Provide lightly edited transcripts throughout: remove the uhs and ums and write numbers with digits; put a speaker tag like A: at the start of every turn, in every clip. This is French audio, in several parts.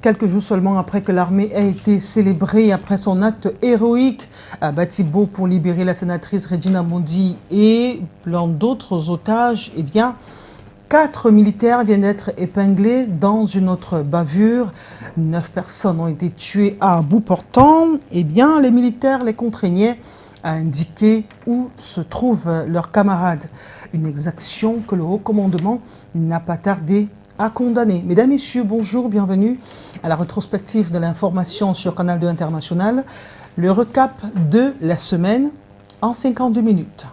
A: quelques jours seulement après que l'armée ait été célébrée après son acte héroïque à Batibo pour libérer la sénatrice Regina Mondi et plein d'autres otages, eh bien, 4 militaires viennent d'être épinglés dans une autre bavure. 9 personnes ont été tuées à bout portant. Eh bien, les militaires les contraignaient à indiquer où se trouvent leurs camarades. Une exaction que le haut commandement n'a pas tardé à condamner. Mesdames, Messieurs, bonjour, bienvenue à la rétrospective de l'information sur Canal 2 International. Le recap de la semaine en 52 minutes.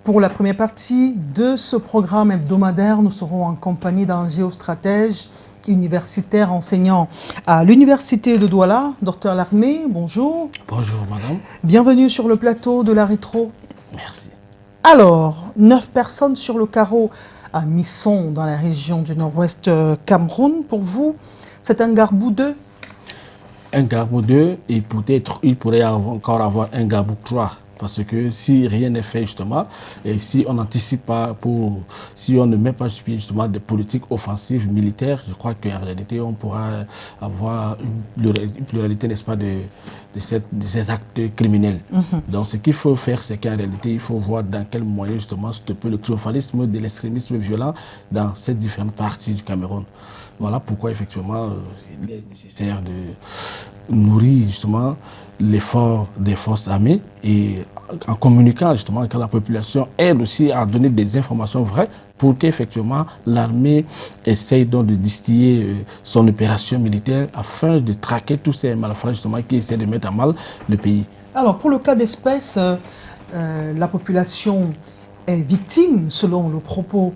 A: Pour la première partie de ce programme hebdomadaire, nous serons en compagnie d'un géostratège universitaire enseignant à l'université de Douala, Dr Larmé. Bonjour.
B: Bonjour madame.
A: Bienvenue sur le plateau de la rétro.
B: Merci.
A: Alors, 9 personnes sur le carreau à Misson dans la région du nord-ouest Cameroun. Pour vous, c'est un Garbou 2?
B: Un Garbou 2 et peut-être il pourrait encore avoir un Garbou 3. Parce que si rien n'est fait justement, et si on n'anticipe pas, si on ne met pas sur pied justement des politiques offensives militaires, je crois qu'en réalité on pourra avoir une pluralité, n'est-ce pas, de ces actes criminels. Donc ce qu'il faut faire, c'est qu'en réalité il faut voir dans quel moyen justement stopper le triomphalisme de l'extrémisme violent dans ces différentes parties du Cameroun. Voilà pourquoi effectivement il est nécessaire de nourrir justement l'effort des forces armées et en communiquant justement avec la population aide aussi à donner des informations vraies pour qu'effectivement l'armée essaye donc de distiller son opération militaire afin de traquer tous ces malfrats justement qui essaient de mettre à mal le pays.
A: Alors pour le cas d'espèce, la population est victime selon le propos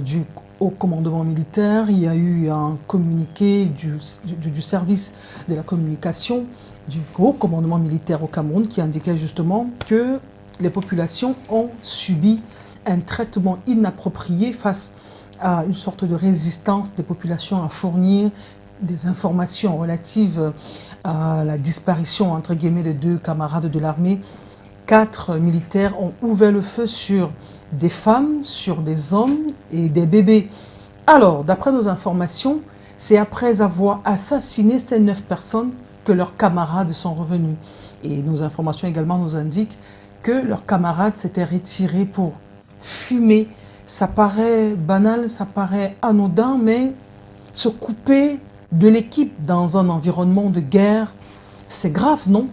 A: du haut commandement militaire. Il y a eu un communiqué du service de la communication du haut commandement militaire au Cameroun qui indiquait justement que les populations ont subi un traitement inapproprié face à une sorte de résistance des populations à fournir des informations relatives à la disparition entre guillemets de 2 camarades de l'armée. 4 militaires ont ouvert le feu sur des femmes, sur des hommes et des bébés. Alors, d'après nos informations, c'est après avoir assassiné ces 9 personnes que leurs camarades sont revenus. Et nos informations également nous indiquent que leurs camarades s'étaient retirés pour fumer. Ça paraît banal, ça paraît anodin, mais se couper de l'équipe dans un environnement de guerre, c'est grave, non?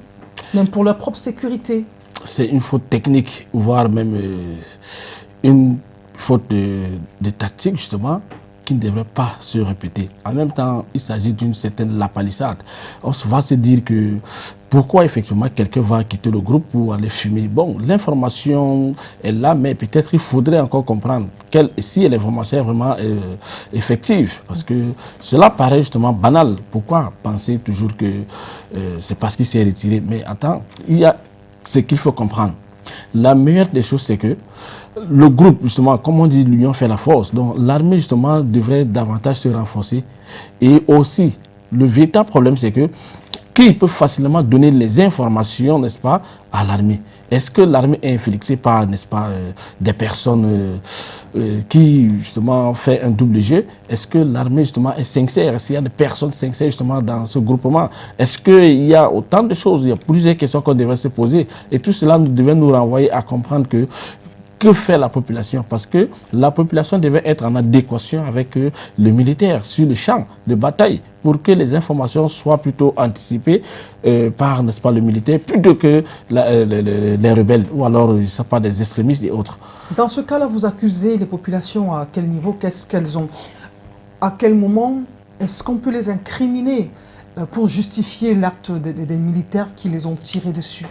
A: Même pour leur propre sécurité.
B: C'est une faute technique, voire même une faute de tactique justement, qui ne devrait pas se répéter. En même temps, il s'agit d'une certaine lapalissade. On va se dire que pourquoi effectivement quelqu'un va quitter le groupe pour aller fumer. Bon, l'information est là, mais peut-être il faudrait encore comprendre si l'information est vraiment effective. Parce que cela paraît justement banal. Pourquoi penser toujours que c'est parce qu'il s'est retiré? Mais attends, il y a ce qu'il faut comprendre. La meilleure des choses, c'est que le groupe, justement, comme on dit, l'union fait la force. Donc l'armée, justement, devrait davantage se renforcer. Et aussi, le véritable problème, c'est que qui peut facilement donner les informations, n'est-ce pas, à l'armée? Est-ce que l'armée est infiltrée par, n'est-ce pas, des personnes qui, justement, font un double jeu? Est-ce que l'armée, justement, est sincère? Est-ce qu'il y a des personnes sincères, justement, dans ce groupement? Est-ce qu'il y a autant de choses? Il y a plusieurs questions qu'on devrait se poser. Et tout cela devait nous renvoyer à comprendre que fait la population? Parce que la population devait être en adéquation avec le militaire sur le champ de bataille pour que les informations soient plutôt anticipées par, n'est-ce pas, le militaire plutôt que les rebelles ou alors, je ne sais pas, des extrémistes et autres.
A: Dans ce cas-là, vous accusez les populations à quel niveau? Qu'est-ce qu'elles ont? À quel moment est-ce qu'on peut les incriminer pour justifier l'acte des militaires qui les ont tirés dessus?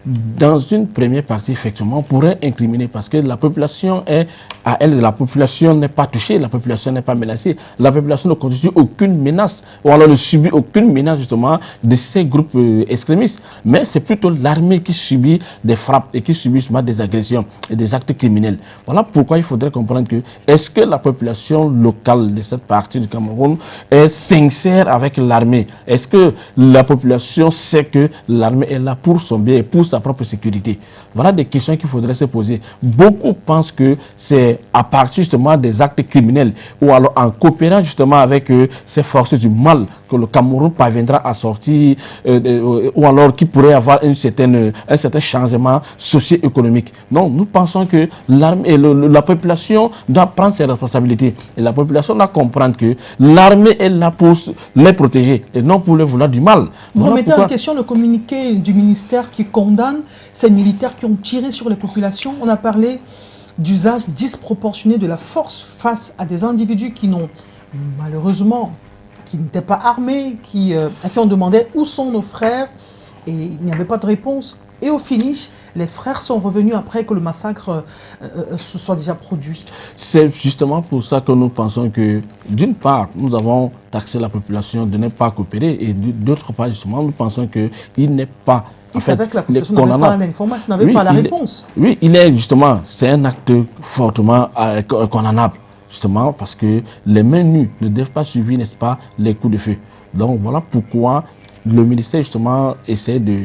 B: Dans une première partie, effectivement, on pourrait incriminer parce que la population est à elle, la population n'est pas touchée, la population n'est pas menacée, la population ne constitue aucune menace, ou alors ne subit aucune menace justement de ces groupes extrémistes. Mais c'est plutôt l'armée qui subit des frappes et qui subit justement des agressions et des actes criminels. Voilà pourquoi il faudrait comprendre que est-ce que la population locale de cette partie du Cameroun est sincère avec l'armée? Est-ce que la population sait que l'armée est là pour son bien et pour sa propre sécurité? Voilà des questions qu'il faudrait se poser. Beaucoup pensent que c'est à partir justement des actes criminels ou alors en coopérant justement avec ces forces du mal que le Cameroun parviendra à sortir ou alors qu'il pourrait avoir un certain changement socio-économique. Non, nous pensons que l'armée, la population doit prendre ses responsabilités et la population doit comprendre que l'armée est là pour les protéger et non pour leur vouloir du mal.
A: Vous remettez en question le communiqué du ministère qui condamne ces militaires qui ont tiré sur les populations. On a parlé d'usage disproportionné de la force face à des individus qui n'ont malheureusement, qui n'étaient pas armés, à qui on demandait où sont nos frères et il n'y avait pas de réponse. Et au finish, les frères sont revenus après que le massacre se soit déjà produit. C'est justement pour ça que nous pensons que, d'une part, nous avons taxé la population de ne pas coopérer et d'autre part, justement, nous pensons qu'il n'est pas... En fait, que la population n'avait pas l'information, n'avait pas la réponse. Oui, il est justement, c'est un acte fortement condamnable, justement, parce que les mains nues ne doivent pas subir, n'est-ce pas, les coups de feu. Donc voilà pourquoi le ministère, justement, essaie de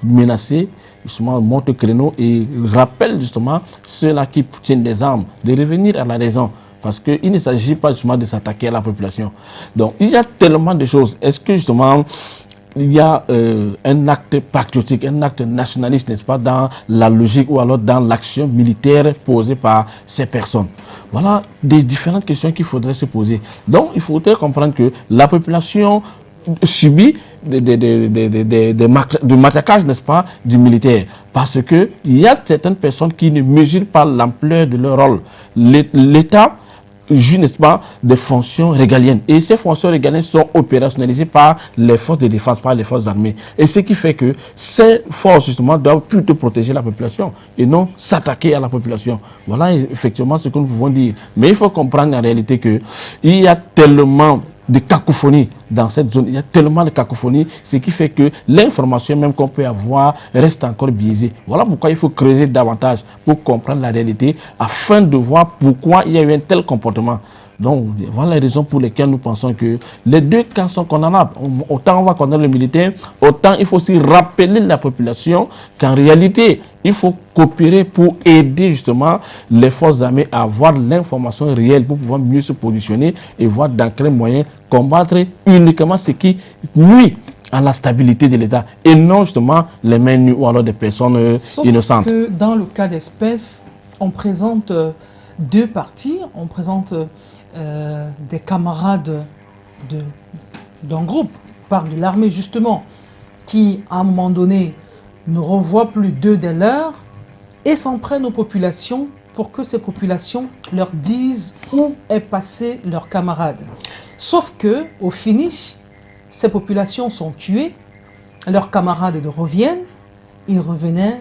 A: menacer, justement, monte le créneau et rappelle, justement, ceux-là qui tiennent des armes de revenir à la raison. Parce qu'il ne s'agit pas, justement, de s'attaquer à la population. Donc, il y a tellement de choses. Est-ce que, justement, il y a un acte patriotique, un acte nationaliste, n'est-ce pas, dans la logique ou alors dans l'action militaire posée par ces personnes? Voilà des différentes questions qu'il faudrait se poser. Donc, il faudrait comprendre que la population subit du matraquage, n'est-ce pas, du militaire. Parce qu'il y a certaines personnes qui ne mesurent pas l'ampleur de leur rôle. L'État joue, n'est-ce pas, des fonctions régaliennes. Et ces fonctions régaliennes sont opérationnalisées par les forces de défense, par les forces armées. Et ce qui fait que ces forces, justement, doivent plutôt protéger la population et non s'attaquer à la population. Voilà effectivement ce que nous pouvons dire. Mais il faut comprendre en réalité qu'il y a tellement de cacophonie dans cette zone, il y a tellement de cacophonie, ce qui fait que l'information même qu'on peut avoir reste encore biaisée. Voilà pourquoi il faut creuser davantage pour comprendre la réalité afin de voir pourquoi il y a eu un tel comportement. Donc, voilà les raisons pour lesquelles nous pensons que les deux cas sont condamnables. Autant on va condamner le militaire, autant il faut aussi rappeler la population qu'en réalité, il faut coopérer pour aider justement les forces armées à avoir l'information réelle pour pouvoir mieux se positionner et voir dans quels moyens combattre uniquement ce qui nuit à la stabilité de l'État et non justement les mains nues ou alors des personnes innocentes. Sauf que dans le cas d'espèce, on présente deux parties, on présente des camarades d'un groupe, on parle de l'armée justement, qui à un moment donné ne revoit plus d'eux des leurs et s'en prennent aux populations pour que ces populations leur disent où est passé leur camarade. Sauf que au finish, ces populations sont tuées, leurs camarades reviennent, ils revenaient,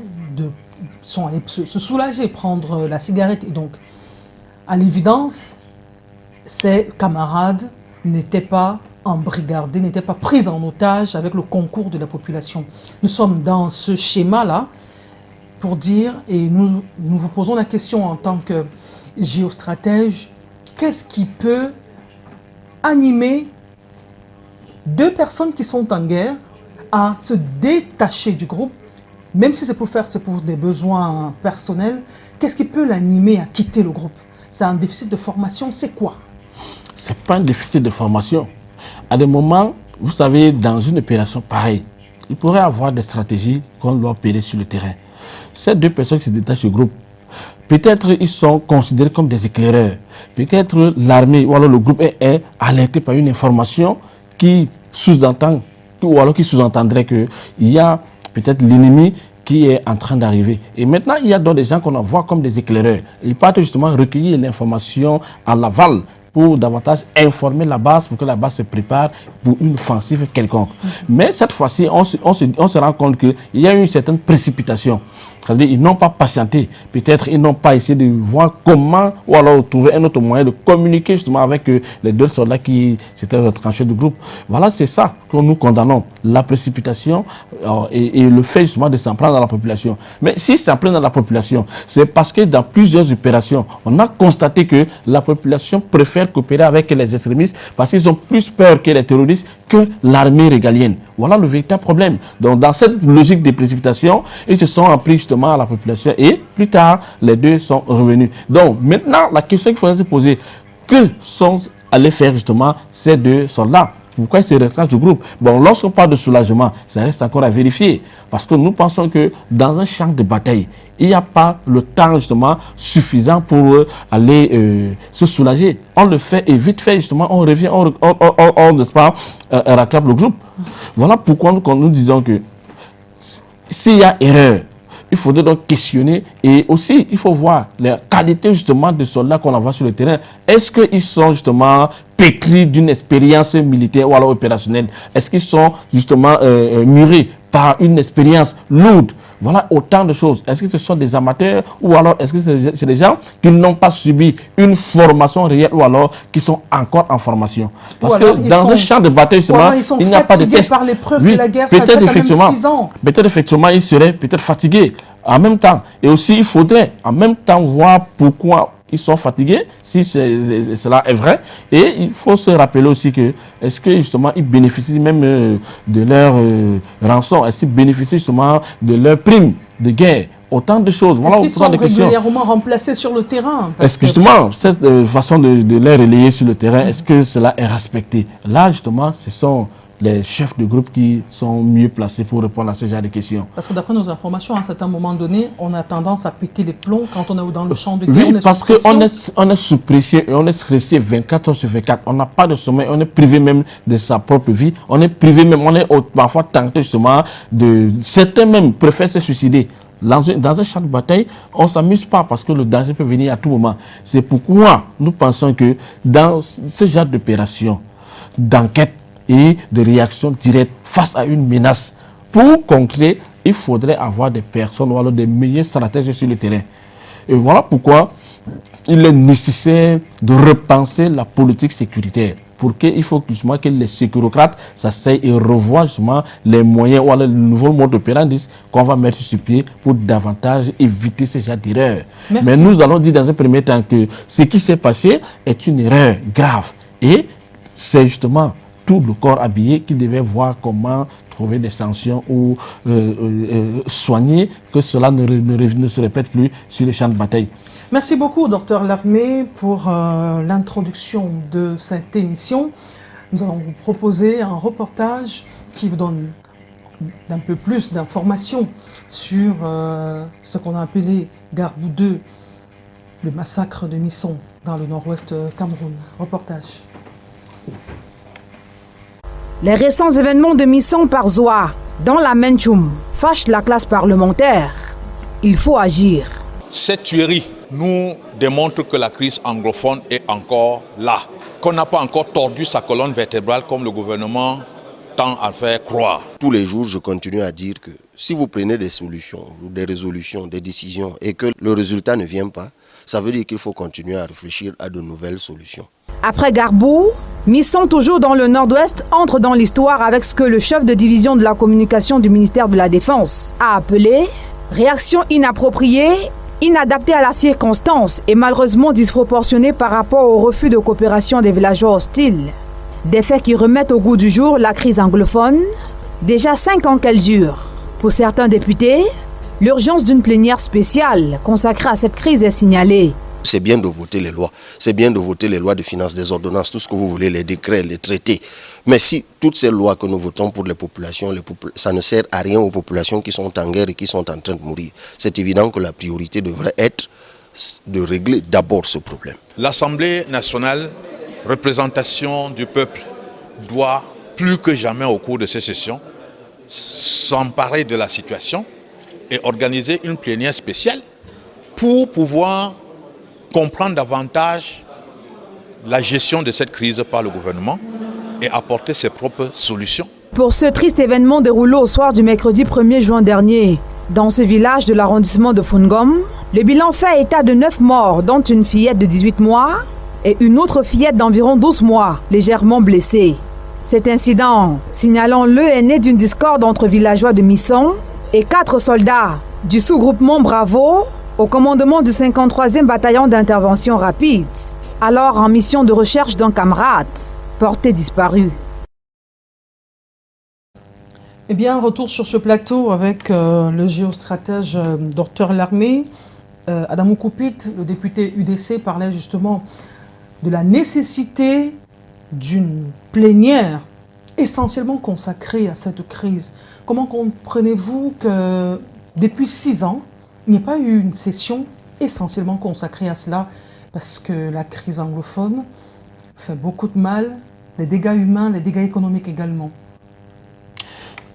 A: sont allés se soulager, prendre la cigarette. Et donc, à l'évidence, ces camarades n'étaient pas embrigadés, n'étaient pas pris en otage avec le concours de la population. Nous sommes dans ce schéma-là pour dire, et nous vous posons la question en tant que géostratège, qu'est-ce qui peut animer deux personnes qui sont en guerre à se détacher du groupe, même si c'est pour des besoins personnels, qu'est-ce qui peut l'animer à quitter le groupe? C'est un déficit de formation, c'est quoi? C'est pas un déficit de formation. À des moments, vous savez, dans une opération pareille, il pourrait y avoir des stratégies qu'on doit opérer sur le terrain. Ces deux personnes qui se détachent du groupe, peut-être ils sont considérés comme des éclaireurs. Peut-être l'armée ou alors le groupe est alerté par une information qui sous-entend, ou alors qui sous-entendrait qu'il y a peut-être l'ennemi qui est en train d'arriver. Et maintenant, il y a d'autres gens qu'on voit comme des éclaireurs. Ils partent justement recueillir l'information à l'aval pour davantage informer la base, pour que la base se prépare pour une offensive quelconque. Mais cette fois-ci, on se rend compte qu'il y a une certaine précipitation.
B: C'est-à-dire qu'ils n'ont pas patienté. Peut-être ils n'ont pas essayé de voir comment, ou alors trouver un autre moyen de communiquer justement avec les deux soldats qui s'étaient retranchés du groupe. Voilà, c'est ça que nous condamnons. La précipitation et le fait justement de s'en prendre dans la population. Mais si s'en prend dans la population, c'est parce que dans plusieurs opérations, on a constaté que la population préfère coopérer avec les extrémistes parce qu'ils ont plus peur que les terroristes que l'armée régalienne. Voilà le véritable problème. Donc dans cette logique de précipitation, ils se sont appris justement à la population et plus tard, les deux sont revenus. Donc maintenant, la question qu'il faudrait se poser, que sont allés faire justement ces deux soldats? Pourquoi ils se retranchent du groupe? Bon, lorsqu'on parle de soulagement, ça reste encore à vérifier. Parce que nous pensons que dans un champ de bataille, il n'y a pas le temps justement suffisant pour aller se soulager. On le fait et vite fait justement, on revient, on n'est-ce pas, rattrape le groupe. Voilà pourquoi nous disons que s'il y a erreur, il faudrait donc questionner et aussi il faut voir les qualités justement des soldats qu'on envoie sur le terrain. Est-ce qu'ils sont justement pétris d'une expérience militaire ou alors opérationnelle? Est-ce qu'ils sont justement mûris par une expérience lourde? Voilà autant de choses. Est-ce que ce sont des amateurs ou alors est-ce que c'est des gens qui n'ont pas subi une formation réelle ou alors qui sont encore en formation? Parce que dans un champ de bataille, justement, il n'y a pas de test.
A: Par l'épreuve de la guerre,
B: peut-être
A: effectivement, 6 ans.
B: Peut-être effectivement, ils seraient peut-être fatigués en même temps. Et aussi, il faudrait en même temps voir pourquoi ils sont fatigués, si cela est vrai. Et il faut se rappeler aussi que, est-ce que justement, ils bénéficient même de leur rançon? Est-ce qu'ils bénéficient justement de leur prime de guerre? Autant de choses. Voilà,
A: est-ce qu'ils sont régulièrement remplacés sur le terrain?
B: Est-ce que justement, cette façon de les relayer sur le terrain, est-ce que cela est respecté? Là, justement, ce sont les chefs de groupe qui sont mieux placés pour répondre à ce genre de questions.
A: Parce que d'après nos informations, à un certain moment donné, on a tendance à péter les plombs quand on est dans le champ de guerre.
B: Oui, parce qu'on est sous pression et on est stressé 24 heures sur 24. On n'a pas de sommeil, on est privé même de sa propre vie. On est privé même, on est parfois tenté justement de... Certains même préfèrent se suicider. Dans un champ de bataille, on ne s'amuse pas parce que le danger peut venir à tout moment. C'est pourquoi nous pensons que dans ce genre d'opération, d'enquête, et de réaction directe face à une menace. Pour conclure, il faudrait avoir des personnes ou alors des meilleurs stratèges sur le terrain. Et voilà pourquoi il est nécessaire de repenser la politique sécuritaire. Pour qu'il faut justement que les sécurocrates s'asseyent et revoient justement les moyens ou alors le nouveau mode opérandi qu'on va mettre sur pied pour davantage éviter ce genre d'erreur. Mais nous allons dire dans un premier temps que ce qui s'est passé est une erreur grave. Et c'est justement tout le corps habillé qui devait voir comment trouver des sanctions ou soigner que cela ne se répète plus sur les champs de bataille.
A: Merci beaucoup, Dr Larmé, pour l'introduction de cette émission. Nous allons vous proposer un reportage qui vous donne un peu plus d'informations sur ce qu'on a appelé Garbou 2, le massacre de Misson dans le nord-ouest Cameroun. Reportage.
C: Les récents événements de Misson par Zoa, dans la Menchoum, fâchent la classe parlementaire. Il faut agir.
D: Cette tuerie nous démontre que la crise anglophone est encore là, qu'on n'a pas encore tordu sa colonne vertébrale comme le gouvernement tend à faire croire.
E: Tous les jours, je continue à dire que si vous prenez des solutions, des résolutions, des décisions et que le résultat ne vient pas, ça veut dire qu'il faut continuer à réfléchir à de nouvelles solutions.
C: Après Garbou, Misson, toujours dans le nord-ouest, entre dans l'histoire avec ce que le chef de division de la communication du ministère de la Défense a appelé « réaction inappropriée, inadaptée à la circonstance et malheureusement disproportionnée par rapport au refus de coopération des villageois hostiles ». Des faits qui remettent au goût du jour la crise anglophone. Déjà 5 ans qu'elle dure. Pour certains députés, l'urgence d'une plénière spéciale consacrée à cette crise est signalée.
E: C'est bien de voter les lois, c'est bien de voter les lois de finances, des ordonnances, tout ce que vous voulez, les décrets, les traités. Mais si toutes ces lois que nous votons pour les populations, ça ne sert à rien aux populations qui sont en guerre et qui sont en train de mourir. C'est évident que la priorité devrait être de régler d'abord ce problème.
D: L'Assemblée nationale, représentation du peuple, doit plus que jamais au cours de ces sessions s'emparer de la situation et organiser une plénière spéciale pour pouvoir comprendre davantage la gestion de cette crise par le gouvernement et apporter ses propres solutions.
C: Pour ce triste événement déroulé au soir du mercredi 1er juin dernier, Dans ce village de l'arrondissement de Fungom, le bilan fait état de 9 morts, dont une fillette de 18 mois et une autre fillette d'environ 12 mois, légèrement blessée. Cet incident, signalant le, est né d'une discorde entre villageois de Misson et 4 soldats du sous-groupement Bravo au commandement du 53e bataillon d'intervention rapide, alors en mission de recherche d'un camarade porté disparu.
A: Eh bien, retour sur ce plateau avec le géostratège Dr Larmé. Adamou Koupit, le député UDC, parlait justement de la nécessité d'une plénière essentiellement consacrée à cette crise. Comment comprenez-vous que depuis 6 ans, il n'y a pas eu une session essentiellement consacrée à cela? Parce que la crise anglophone fait beaucoup de mal, les dégâts humains, les dégâts économiques également.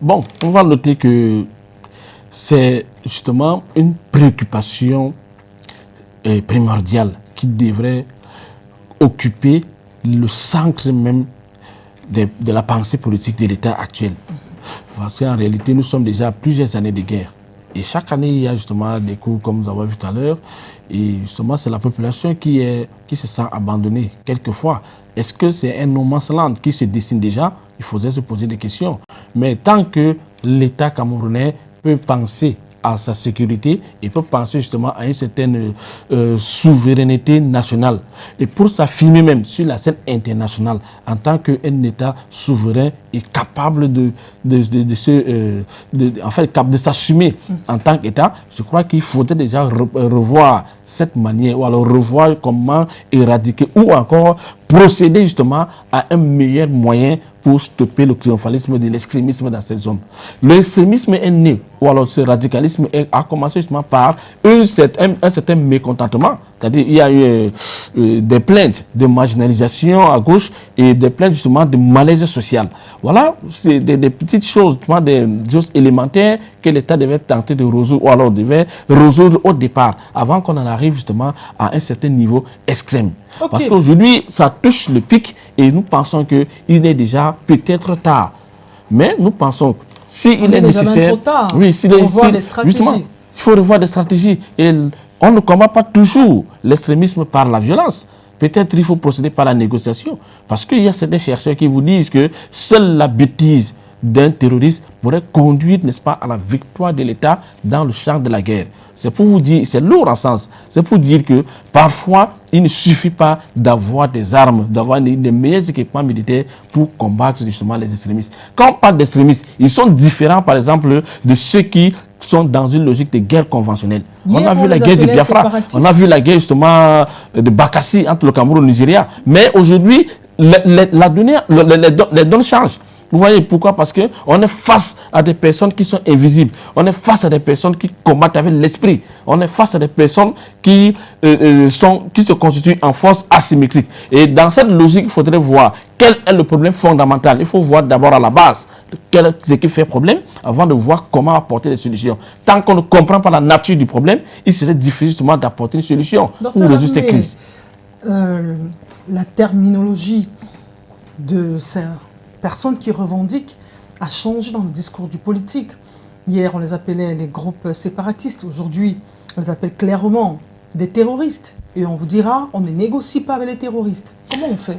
B: Bon, on va noter que c'est justement une préoccupation primordiale qui devrait occuper le centre même de la pensée politique de l'État actuel. Parce qu'en réalité, nous sommes déjà à plusieurs années de guerre. Et chaque année, il y a justement des coups, comme nous avons vu tout à l'heure. Et justement, c'est la population qui se sent abandonnée quelquefois. Est-ce que c'est un no man's land qui se dessine déjà? Il faudrait se poser des questions. Mais tant que l'État camerounais peut penser à sa sécurité et peut penser justement à une certaine souveraineté nationale et pour s'affirmer même sur la scène internationale en tant qu'un État souverain et capable de s'assumer en tant qu'État, je crois qu'il faudrait déjà revoir cette manière ou alors revoir comment éradiquer ou encore procéder justement à un meilleur moyen pour stopper le triomphalisme de l'extrémisme dans cette zone. L'extrémisme est né, ou alors ce radicalisme a commencé justement par un certain mécontentement. C'est-à-dire qu'il y a eu des plaintes de marginalisation à gauche et des plaintes justement de malaise social. Voilà, c'est des petites choses, des choses élémentaires que l'État devait tenter de résoudre, ou alors devait résoudre au départ, avant qu'on en arrive justement à un certain niveau extrême. Okay. Parce qu'aujourd'hui, ça touche le pic et nous pensons qu'il est déjà peut-être tard. Mais nous pensons que s'il est nécessaire, oui, justement, il faut revoir des stratégies. Et on ne combat pas toujours l'extrémisme par la violence. Peut-être il faut procéder par la négociation. Parce qu'il y a certains chercheurs qui vous disent que seule la bêtise d'un terroriste pourrait conduire, n'est-ce pas, à la victoire de l'État dans le champ de la guerre. C'est pour vous dire, c'est lourd en sens, c'est pour dire que parfois, il ne suffit pas d'avoir des armes, d'avoir des meilleurs équipements militaires pour combattre justement les extrémistes. Quand on parle d'extrémistes, ils sont différents par exemple de ceux qui sont dans une logique de guerre conventionnelle. On a vu la guerre du Biafra, on a vu la guerre justement de Bakassi entre le Cameroun et le Nigeria. Mais aujourd'hui, les données changent. Vous voyez pourquoi? Parce qu'on est face à des personnes qui sont invisibles. On est face à des personnes qui combattent avec l'esprit. On est face à des personnes qui se constituent en force asymétrique. Et dans cette logique, il faudrait voir quel est le problème fondamental. Il faut voir d'abord à la base ce qui fait problème avant de voir comment apporter des solutions. Tant qu'on ne comprend pas la nature du problème, il serait difficile justement d'apporter une solution pour résoudre ces crises.
A: La terminologie de ces personnes qui revendiquent a changé dans le discours du politique. Hier, on les appelait les groupes séparatistes. Aujourd'hui, on les appelle clairement des terroristes. Et on vous dira, on ne négocie pas avec les terroristes. Comment on fait?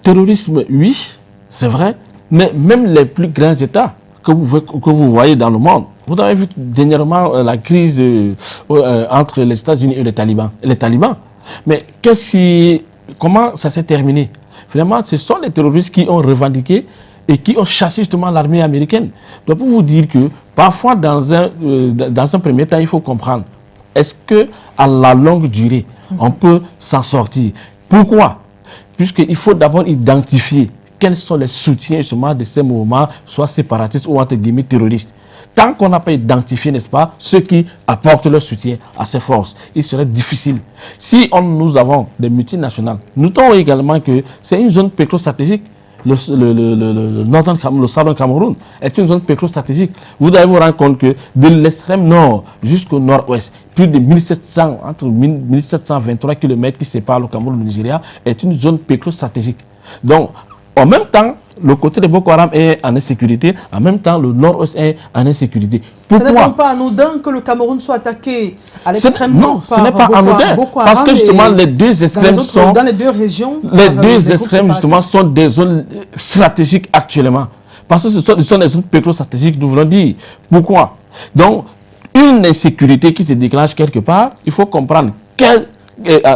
B: Terrorisme, oui, c'est vrai. Mais même les plus grands États que vous voyez dans le monde, vous avez vu dernièrement la crise entre les États-Unis et les talibans. Mais comment ça s'est terminé? Finalement, ce sont les terroristes qui ont revendiqué et qui ont chassé justement l'armée américaine. Donc, pour vous dire que parfois, dans un premier temps, il faut comprendre, est-ce qu'à la longue durée, on peut s'en sortir? Pourquoi? Puisqu'il faut d'abord identifier quels sont les soutiens justement de ces mouvements, soit séparatistes ou entre guillemets terroristes. Tant qu'on n'a pas identifié, n'est-ce pas, ceux qui apportent leur soutien à ces forces, il serait difficile. Si nous avons des multinationales, notons également que c'est une zone pétro-stratégique. Le Southern Cameroun est une zone pétro-stratégique. Vous devez vous rendre compte que de l'extrême nord jusqu'au nord-ouest, plus de 1723 km qui séparent le Cameroun et le Nigeria est une zone pétro-stratégique. Donc, en même temps, le côté de Boko Haram est en insécurité, en même temps le nord-ouest est en insécurité.
A: Ce n'est donc pas anodin que le Cameroun soit attaqué à l'extrême nord.
B: Non, ce n'est pas anodin, parce que justement les deux extrêmes sont...
A: Dans les deux régions...
B: Les deux extrêmes justement sont des zones stratégiques actuellement. Parce que ce sont des zones pétro-stratégiques, nous voulons dire. Pourquoi? Donc, une insécurité qui se déclenche quelque part, il faut comprendre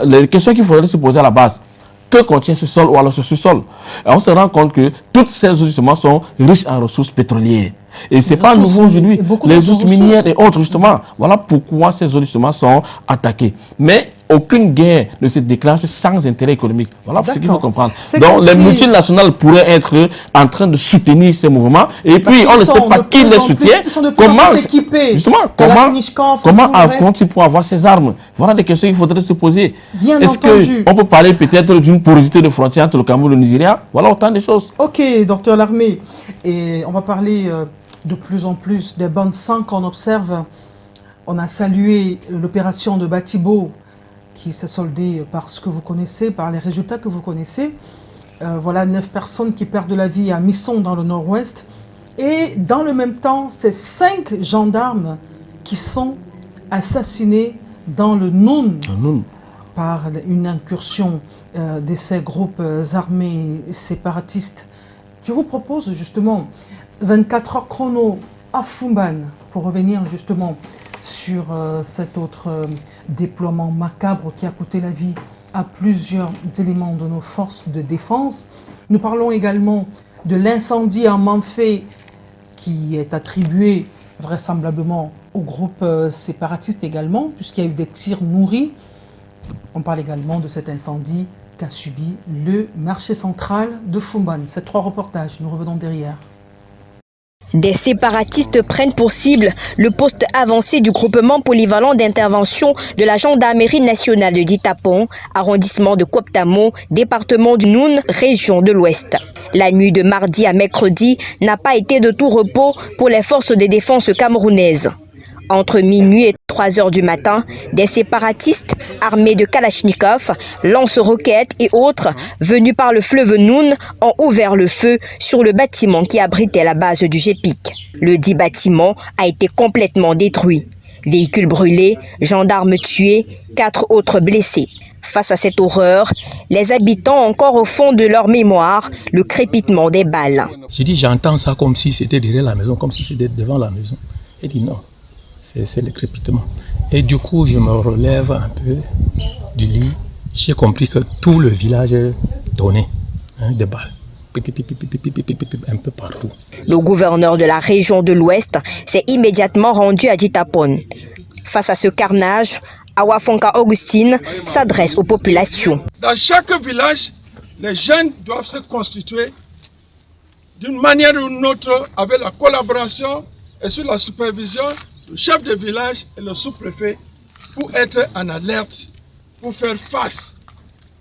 B: les questions qu'il faudrait se poser à la base. Que contient ce sol ou alors ce sous-sol? On se rend compte que toutes ces zones justement sont riches en ressources pétrolières. Et ce n'est pas nouveau aujourd'hui. Les ressources minières et autres justement. Voilà pourquoi ces zones justement sont attaquées. Mais aucune guerre ne se déclenche sans intérêt économique. Voilà ce qu'il faut comprendre. Donc les multinationales pourraient être en train de soutenir ces mouvements et puis on ne sait pas qui les soutient. Comment vont-ils pour avoir ces armes? Voilà des questions qu'il faudrait se poser. Est-ce qu'on peut parler peut-être d'une porosité de frontière entre le Cameroun et le Nigeria? Voilà autant de choses.
A: Ok, docteur Larmé. Et on va parler de plus en plus des bandes sang qu'on observe. On a salué l'opération de Batibo qui s'est soldée par ce que vous connaissez, par les résultats que vous connaissez. Voilà 9 personnes qui perdent la vie à Misson dans le nord-ouest. Et dans le même temps, c'est 5 gendarmes qui sont assassinés dans le Noun par une incursion de ces groupes armés séparatistes. Je vous propose justement 24 heures chrono à Fumban pour revenir justement sur cet autre déploiement macabre qui a coûté la vie à plusieurs éléments de nos forces de défense. Nous parlons également de l'incendie à Manfé qui est attribué vraisemblablement au groupe séparatiste également, puisqu'il y a eu des tirs nourris. On parle également de cet incendie qu'a subi le marché central de Fumban. Ces 3 reportages, nous revenons derrière.
F: Des séparatistes prennent pour cible le poste avancé du groupement polyvalent d'intervention de la gendarmerie nationale de Ditapon, arrondissement de Koptamo, département du Noun, région de l'Ouest. La nuit de mardi à mercredi n'a pas été de tout repos pour les forces de défense camerounaises. Entre minuit et 3 heures du matin, des séparatistes armés de Kalachnikov, lance-roquettes et autres venus par le fleuve Noun ont ouvert le feu sur le bâtiment qui abritait la base du GEPIC. Le dit bâtiment a été complètement détruit. Véhicules brûlés, gendarmes tués, 4 autres blessés. Face à cette horreur, les habitants ont encore au fond de leur mémoire le crépitement des balles.
G: J'ai dit, j'entends ça comme si c'était derrière la maison, comme si c'était devant la maison. Il dit non. C'est le crépitement. Et du coup, je me relève un peu du lit. J'ai compris que tout le village est donné des balles. Un peu partout.
F: Le gouverneur de la région de l'Ouest s'est immédiatement rendu à Ditapon. Face à ce carnage, Awafonka Augustine s'adresse aux populations.
H: Dans chaque village, les jeunes doivent se constituer d'une manière ou d'une autre avec la collaboration et sous la supervision le chef de village et le sous-préfet pour être en alerte, pour faire face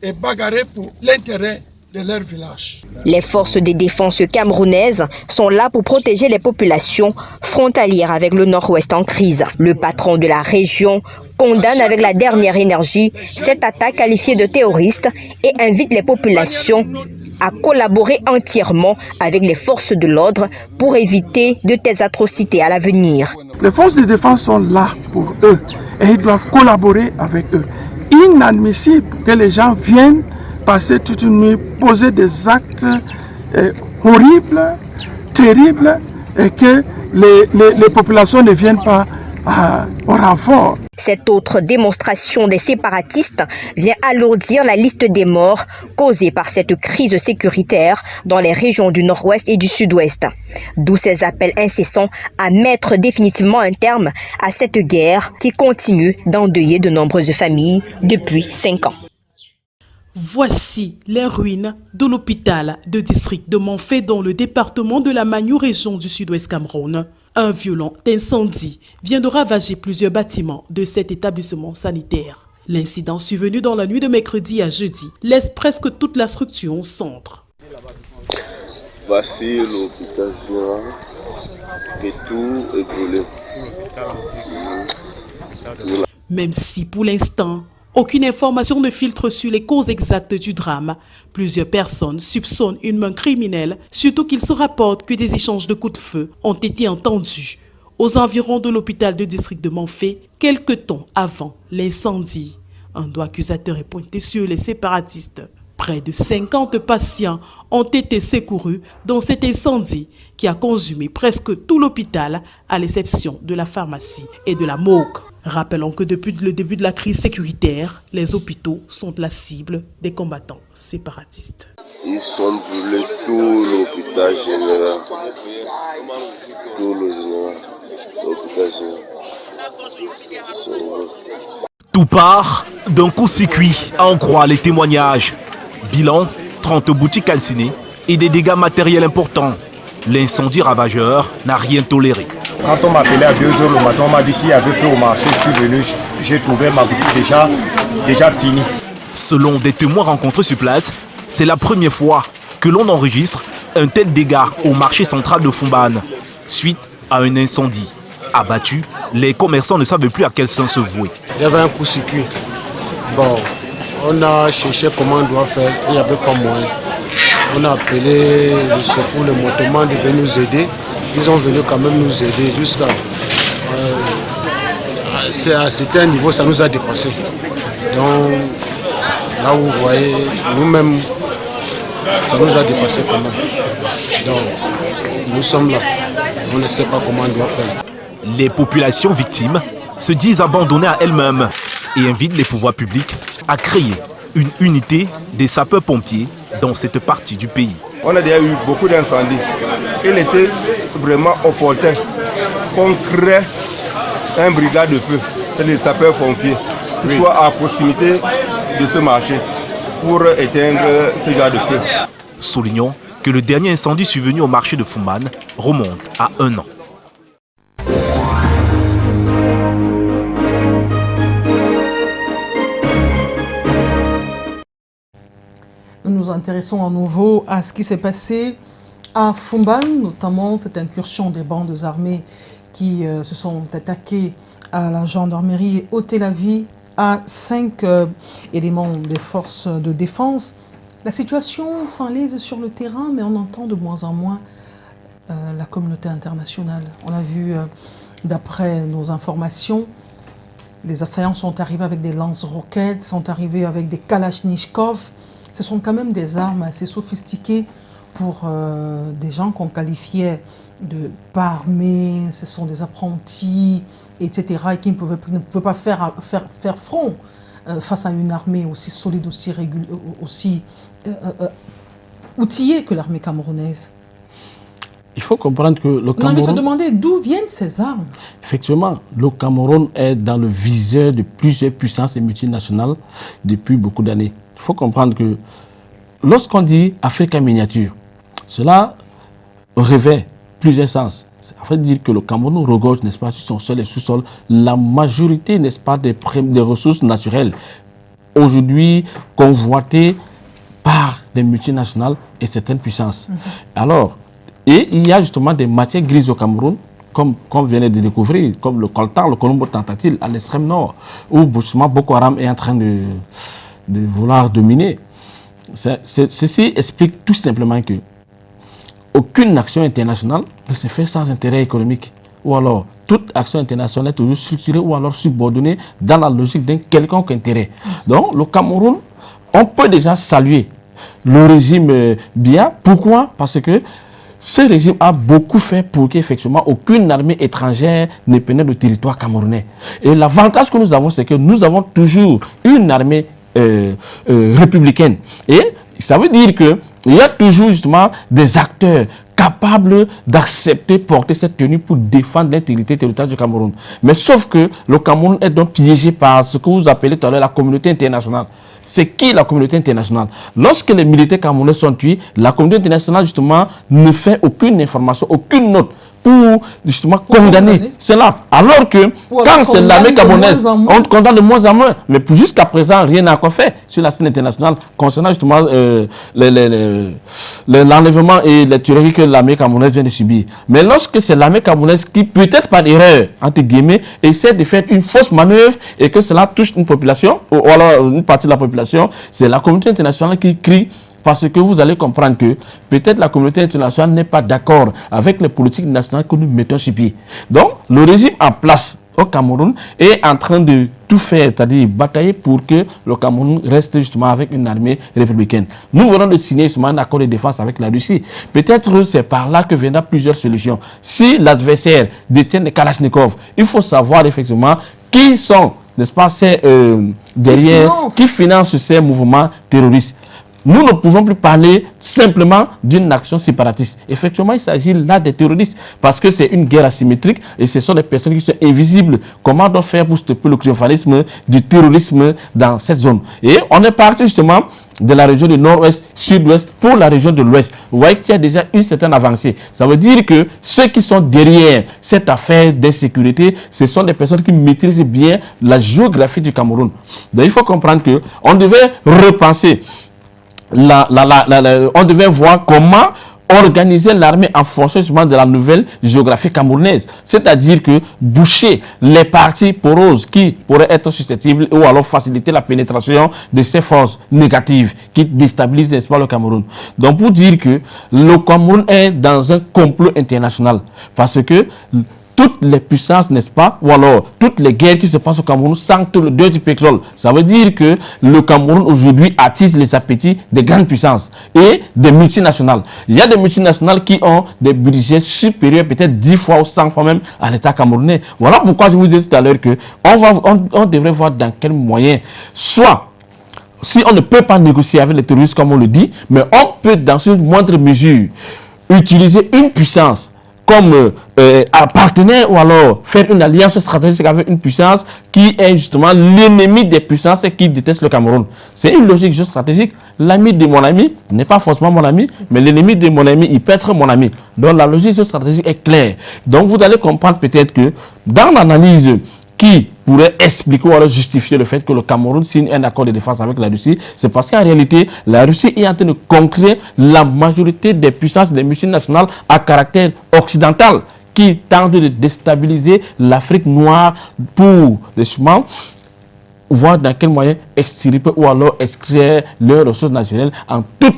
H: et bagarrer pour l'intérêt de leur village.
F: Les forces de défense camerounaises sont là pour protéger les populations frontalières avec le nord-ouest en crise. Le patron de la région condamne avec la dernière énergie cette attaque qualifiée de terroriste et invite les populations à collaborer entièrement avec les forces de l'ordre pour éviter de telles atrocités à l'avenir.
H: Les forces de défense sont là pour eux et ils doivent collaborer avec eux. Inadmissible que les gens viennent passer toute une nuit, poser des actes horribles, terribles et que les populations ne viennent pas au renfort.
F: Cette autre démonstration des séparatistes vient alourdir la liste des morts causées par cette crise sécuritaire dans les régions du nord-ouest et du sud-ouest. D'où ces appels incessants à mettre définitivement un terme à cette guerre qui continue d'endeuiller de nombreuses familles depuis 5 ans.
I: Voici les ruines de l'hôpital de district de Manfé dans le département de la Magnou, région du sud-ouest Cameroun. Un violent incendie vient de ravager plusieurs bâtiments de cet établissement sanitaire. L'incident survenu dans la nuit de mercredi à jeudi laisse presque toute la structure au centre.
J: Voici l'hôpital général et tout est brûlé.
I: Même si pour l'instant, Aucune information ne filtre sur les causes exactes du drame. Plusieurs personnes soupçonnent une main criminelle, surtout qu'il se rapporte que des échanges de coups de feu ont été entendus aux environs de l'hôpital de district de Manfé, quelque temps avant l'incendie. Un doigt accusateur est pointé sur les séparatistes. Près de 50 patients ont été secourus dans cet incendie qui a consumé presque tout l'hôpital, à l'exception de la pharmacie et de la morgue. Rappelons que depuis le début de la crise sécuritaire, les hôpitaux sont la cible des combattants séparatistes.
J: Ils sont brûlés tout l'hôpital général. Tout l'hôpital général.
K: Tout part d'un coup-circuit, à en croire les témoignages. Bilan, 30 boutiques calcinées et des dégâts matériels importants. L'incendie ravageur n'a rien toléré.
L: Quand on m'appelait à 2 h le matin, on m'a dit qu'il y avait fait au marché. Je suis venu, j'ai trouvé ma boutique déjà finie.
K: Selon des témoins rencontrés sur place, c'est la première fois que l'on enregistre un tel dégât au marché central de Foumban, suite à un incendie. Abattus, les commerçants ne savaient plus à quel sens se vouer.
M: Il y avait un coup-circuit. Bon, on a cherché comment on doit faire, il n'y avait pas moyen. On a appelé le secours, le motoman de venir nous aider. Ils ont venu quand même nous aider jusqu'à... c'était un niveau, ça nous a dépassé. Donc, là où vous voyez, nous-mêmes, ça nous a dépassé quand même. Donc, nous sommes là. On ne sait pas comment on doit faire.
K: Les populations victimes se disent abandonnées à elles-mêmes et invitent les pouvoirs publics à créer une unité des sapeurs-pompiers dans cette partie du pays.
L: On a déjà eu beaucoup d'incendies. Il était vraiment opportun qu'on crée un brigade de feu, c'est les sapeurs-pompiers, qui soient à proximité de ce marché pour éteindre ce genre de feu.
K: Soulignons que le dernier incendie survenu au marché de Foumban remonte à 1 an.
A: Nous nous intéressons à nouveau à ce qui s'est passé à Foumban, notamment cette incursion des bandes armées qui se sont attaquées à la gendarmerie et ôté la vie à 5 éléments des forces de défense. La situation s'enlise sur le terrain, mais on entend de moins en moins la communauté internationale. On a vu, d'après nos informations, les assaillants sont arrivés avec des lance-roquettes, sont arrivés avec des kalachnikovs. Ce sont quand même des armes assez sophistiquées pour des gens qu'on qualifiait de pas armés, ce sont des apprentis, etc. et qui ne pouvaient pas faire front face à une armée aussi solide, aussi outillée que l'armée camerounaise.
B: Il faut comprendre que le Cameroun...
A: On a envie de se demander d'où viennent ces armes.
B: Effectivement, le Cameroun est dans le viseur de plusieurs puissances et multinationales depuis beaucoup d'années. Il faut comprendre que lorsqu'on dit Afrique en miniature, cela revêt plusieurs sens. Ça veut dire que le Cameroun regorge, n'est-ce pas, sur son sol et sous-sol, la majorité, n'est-ce pas, des ressources naturelles, aujourd'hui convoitées par des multinationales et certaines puissances. Alors, et il y a justement des matières grises au Cameroun, comme on vient de découvrir, comme le coltan, le colombo tentatil à l'extrême nord, où justement Boko Haram est en train de vouloir dominer. Ceci explique tout simplement que aucune action internationale ne se fait sans intérêt économique. Ou alors, toute action internationale est toujours structurée ou alors subordonnée dans la logique d'un quelconque intérêt. Donc, le Cameroun, on peut déjà saluer le régime Biya. Pourquoi? Parce que ce régime a beaucoup fait pour qu'effectivement aucune armée étrangère ne pénètre le territoire camerounais. Et l'avantage que nous avons, c'est que nous avons toujours une armée républicaine. Et ça veut dire qu'il y a toujours justement des acteurs capables d'accepter porter cette tenue pour défendre l'intégrité territoriale du Cameroun. Mais sauf que le Cameroun est donc piégé par ce que vous appelez tout à l'heure la communauté internationale. C'est qui la communauté internationale? Lorsque les militaires camerounais sont tués, la communauté internationale justement ne fait aucune information, aucune note pour justement condamner cela. Alors que quand c'est l'armée camerounaise, on condamne de moins en moins. Mais jusqu'à présent, rien n'a encore fait sur la scène internationale concernant justement l'enlèvement et les tueries que l'armée camerounaise vient de subir. Mais lorsque c'est l'armée camerounaise qui, peut-être par erreur, entre guillemets, essaie de faire une fausse manœuvre et que cela touche une population, ou alors une partie de la population, c'est la communauté internationale qui crie. Parce que vous allez comprendre que peut-être la communauté internationale n'est pas d'accord avec les politiques nationales que nous mettons sur pied. Donc, le régime en place au Cameroun est en train de tout faire, c'est-à-dire batailler pour que le Cameroun reste justement avec une armée républicaine. Nous venons de signer justement un accord de défense avec la Russie. Peut-être c'est par là que viendra plusieurs solutions. Si l'adversaire détient des Kalachnikov, il faut savoir effectivement qui sont, n'est-ce pas, derrière, qui financent ces mouvements terroristes. Nous ne pouvons plus parler simplement d'une action séparatiste. Effectivement, il s'agit là des terroristes parce que c'est une guerre asymétrique et ce sont des personnes qui sont invisibles. Comment doit faire pour stopper le triomphalisme du terrorisme dans cette zone? Et on est parti justement de la région du nord-ouest, sud-ouest pour la région de l'ouest. Vous voyez qu'il y a déjà une certaine avancée. Ça veut dire que ceux qui sont derrière cette affaire d'insécurité, ce sont des personnes qui maîtrisent bien la géographie du Cameroun. Donc il faut comprendre qu'on devait repenser. On devait voir comment organiser l'armée en fonction de la nouvelle géographie camerounaise. C'est-à-dire que boucher les parties poreuses qui pourraient être susceptibles ou alors faciliter la pénétration de ces forces négatives qui déstabilisent, n'est-ce pas, le Cameroun. Donc pour dire que le Cameroun est dans un complot international parce que toutes les puissances, n'est-ce pas, ou alors toutes les guerres qui se passent au Cameroun sentent le deuil du pétrole. Ça veut dire que le Cameroun aujourd'hui attise les appétits des grandes puissances et des multinationales. Il y a des multinationales qui ont des budgets supérieurs peut-être 10 fois ou 100 fois même à l'État camerounais. Voilà pourquoi je vous disais tout à l'heure qu'on devrait voir dans quel moyen, soit si on ne peut pas négocier avec les terroristes comme on le dit, mais on peut dans une moindre mesure utiliser une puissance comme un partenaire ou alors faire une alliance stratégique avec une puissance qui est justement l'ennemi des puissances et qui déteste le Cameroun. C'est une logique géostratégique. L'ami de mon ami n'est pas forcément mon ami, mais l'ennemi de mon ami, il peut être mon ami. Donc la logique géostratégique est claire. Donc vous allez comprendre peut-être que dans l'analyse qui pourrait expliquer ou alors justifier le fait que le Cameroun signe un accord de défense avec la Russie, c'est parce qu'en réalité, la Russie est en train de conquérir la majorité des puissances des multinationales à caractère occidental qui tentent de déstabiliser l'Afrique noire pour justement voir dans quel moyen extirper ou alors extraire leurs ressources naturelles en toute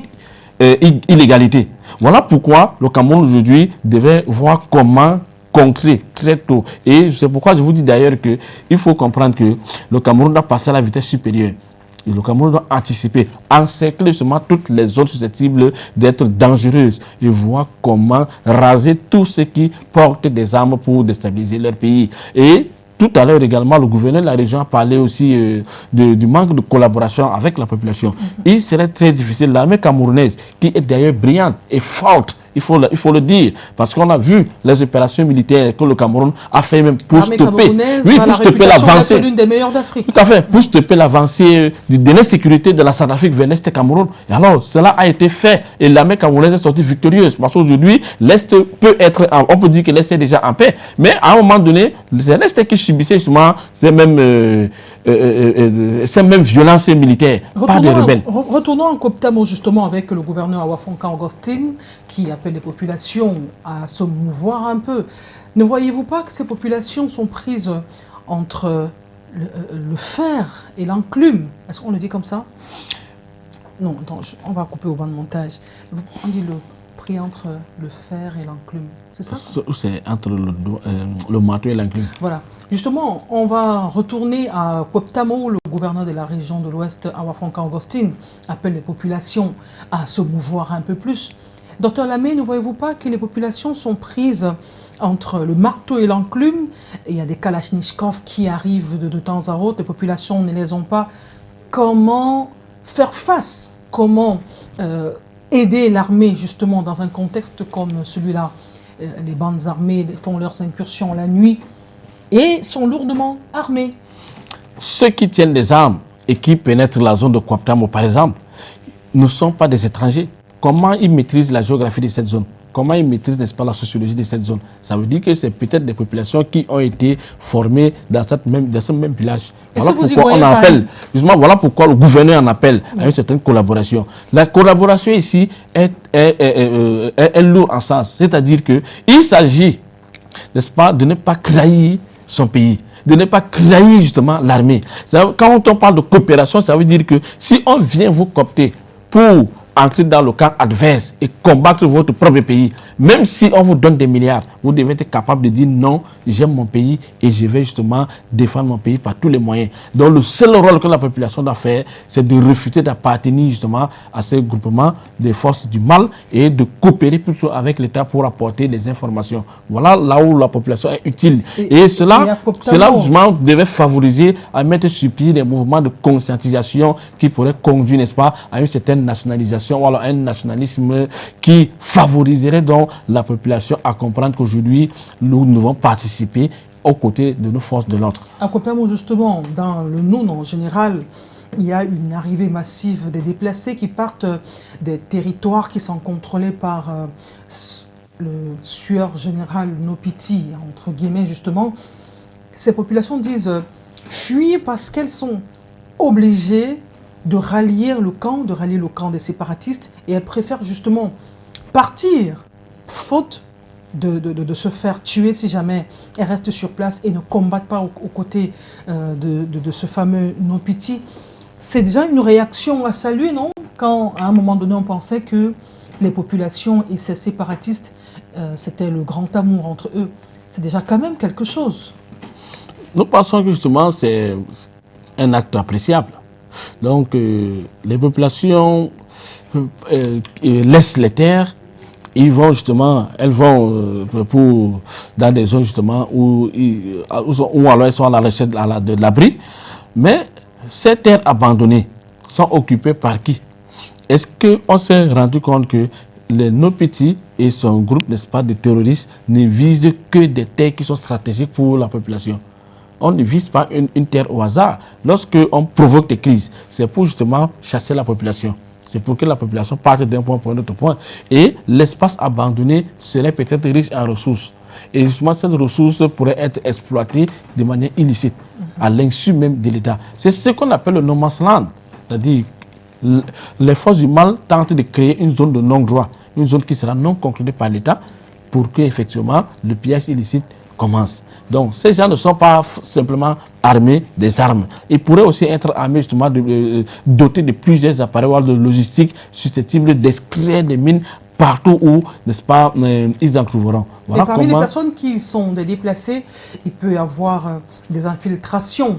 B: illégalité. Voilà pourquoi le Cameroun aujourd'hui devait voir comment concret très tôt. Et c'est pourquoi je vous dis d'ailleurs qu'il faut comprendre que le Cameroun doit passer à la vitesse supérieure. Et le Cameroun doit anticiper, encercler justement toutes les zones susceptibles d'être dangereuses et voir comment raser tous ceux qui portent des armes pour déstabiliser leur pays. Et tout à l'heure également, le gouverneur de la région a parlé aussi du manque de collaboration avec la population. Il serait très difficile. L'armée camerounaise, qui est d'ailleurs brillante et forte, il faut le dire, parce qu'on a vu les opérations militaires que le Cameroun a fait même pour stopper, pour stopper l'avancée.
A: L'une des meilleures d'Afrique.
B: Tout à fait, pour stopper l'avancée de l'insécurité de la Centrafrique vers l'Est Cameroun. Et alors, cela a été fait et l'armée camerounaise est sortie victorieuse, parce qu'aujourd'hui, l'Est peut être, on peut dire que l'Est est déjà en paix, mais à un moment donné, c'est l'Est qui subissait justement ces mêmes violences militaires par des rebelles.
A: Retournons en Coptamo justement avec le gouverneur Awafonka Augustine qui appelle les populations à se mouvoir un peu. Ne voyez-vous pas que ces populations sont prises entre le fer et l'enclume? Est-ce qu'on le dit comme ça? Non, attends, on va couper au banc de montage. On dit le prix entre le fer et l'enclume. C'est ça?
B: C'est entre le marteau et l'enclume.
A: Voilà. Justement, on va retourner à Coptamo. Le gouverneur de la région de l'Ouest, Awafonka Augustine, appelle les populations à se mouvoir un peu plus. Docteur Lamé, ne voyez-vous pas que les populations sont prises entre le marteau et l'enclume? Il y a des Kalachnikov qui arrivent de temps à autre, les populations ne les ont pas. Comment faire face? Comment aider l'armée justement dans un contexte comme celui-là? Les bandes armées font leurs incursions la nuit et sont lourdement armés.
B: Ceux qui tiennent des armes et qui pénètrent la zone de Coptamo, par exemple, ne sont pas des étrangers. Comment ils maîtrisent la géographie de cette zone? comment ils maîtrisent, n'est-ce pas, la sociologie de cette zone. Ça veut dire que c'est peut-être des populations qui ont été formées dans ce même village. Voilà pourquoi on appelle, justement, voilà pourquoi le gouverneur en appelle à une certaine collaboration. La collaboration ici est lourde en sens, c'est-à-dire qu'il s'agit, n'est-ce pas, de ne pas trahir son pays, de ne pas trahir justement l'armée. Quand on parle de coopération, ça veut dire que si on vient vous coopter pour entrer dans le camp adverse et combattre votre propre pays, même si on vous donne des milliards, vous devez être capable de dire non, j'aime mon pays et je vais justement défendre mon pays par tous les moyens. Donc le seul rôle que la population doit faire, c'est de refuser d'appartenir justement à ces groupements des forces du mal et de coopérer plutôt avec l'État pour apporter des informations. Voilà là où la population est utile. Et cela justement devait favoriser à mettre sur pied des mouvements de conscientisation qui pourraient conduire, n'est-ce pas, à une certaine nationalisation ou alors un nationalisme qui favoriserait donc la population à comprendre qu'aujourd'hui, nous devons participer aux côtés de nos forces de l'ordre.
A: À Koptamo, justement, dans le Noun en général, il y a une arrivée massive des déplacés qui partent des territoires qui sont contrôlés par le sieur général Nopiti, entre guillemets, justement. Ces populations disent fuir parce qu'elles sont obligées de rallier le camp des séparatistes, et elles préfèrent justement partir, faute de se faire tuer si jamais elles restent sur place et ne combattent pas aux côtés de ce fameux Nopiti. C'est déjà une réaction à saluer, non? Quand à un moment donné on pensait que les populations et ces séparatistes, c'était le grand amour entre eux. C'est déjà quand même quelque chose.
B: Nous pensons que justement c'est un acte appréciable. Donc, les populations laissent les terres, elles vont dans des zones justement où alors elles sont à la recherche de l'abri. Mais ces terres abandonnées sont occupées par qui? Est-ce qu'on s'est rendu compte que les Nopiti et son groupe, n'est-ce pas, de terroristes ne visent que des terres qui sont stratégiques pour la population? On ne vise pas une terre au hasard. Lorsqu'on provoque des crises, c'est pour justement chasser la population. C'est pour que la population parte d'un point pour un autre point. Et l'espace abandonné serait peut-être riche en ressources. Et justement, cette ressource pourrait être exploitée de manière illicite, à l'insu même de l'État. C'est ce qu'on appelle le no man's land. C'est-à-dire, les forces du mal tentent de créer une zone de non-droit, une zone qui sera non contrôlée par l'État, pour que effectivement le pillage illicite commence. Donc, ces gens ne sont pas simplement armés des armes. Ils pourraient aussi être armés justement dotés de plusieurs appareils de logistique susceptibles d'extraire des mines partout où, n'est-ce pas, ils en trouveront. Voilà.
A: Et parmi les personnes qui sont des déplacés, il peut y avoir des infiltrations,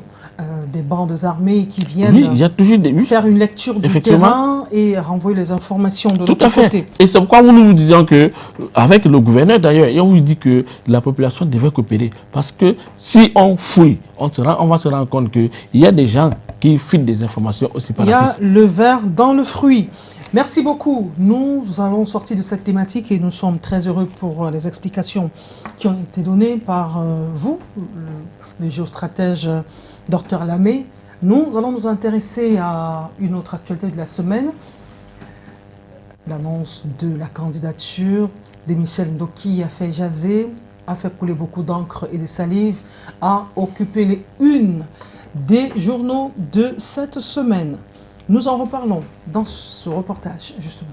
A: des bandes armées qui viennent
B: il y a toujours
A: faire une lecture du terrain et renvoyer les informations de l'autre côté.
B: Et c'est pourquoi nous disons que, avec le gouverneur d'ailleurs, on vous dit que la population devait coopérer. Parce que si on fouille, on va se rendre compte qu'il y a des gens qui filent des informations aussi séparatistes.
A: Il y a le ver dans le fruit. Merci beaucoup. Nous allons sortir de cette thématique et nous sommes très heureux pour les explications qui ont été données par vous, le géostratège Dr Lamé. Nous allons nous intéresser à une autre actualité de la semaine, l'annonce de la candidature de Michel Ndoki a fait jaser, a fait couler beaucoup d'encre et de salive, a occupé les unes des journaux de cette semaine. Nous en reparlons dans ce reportage, justement.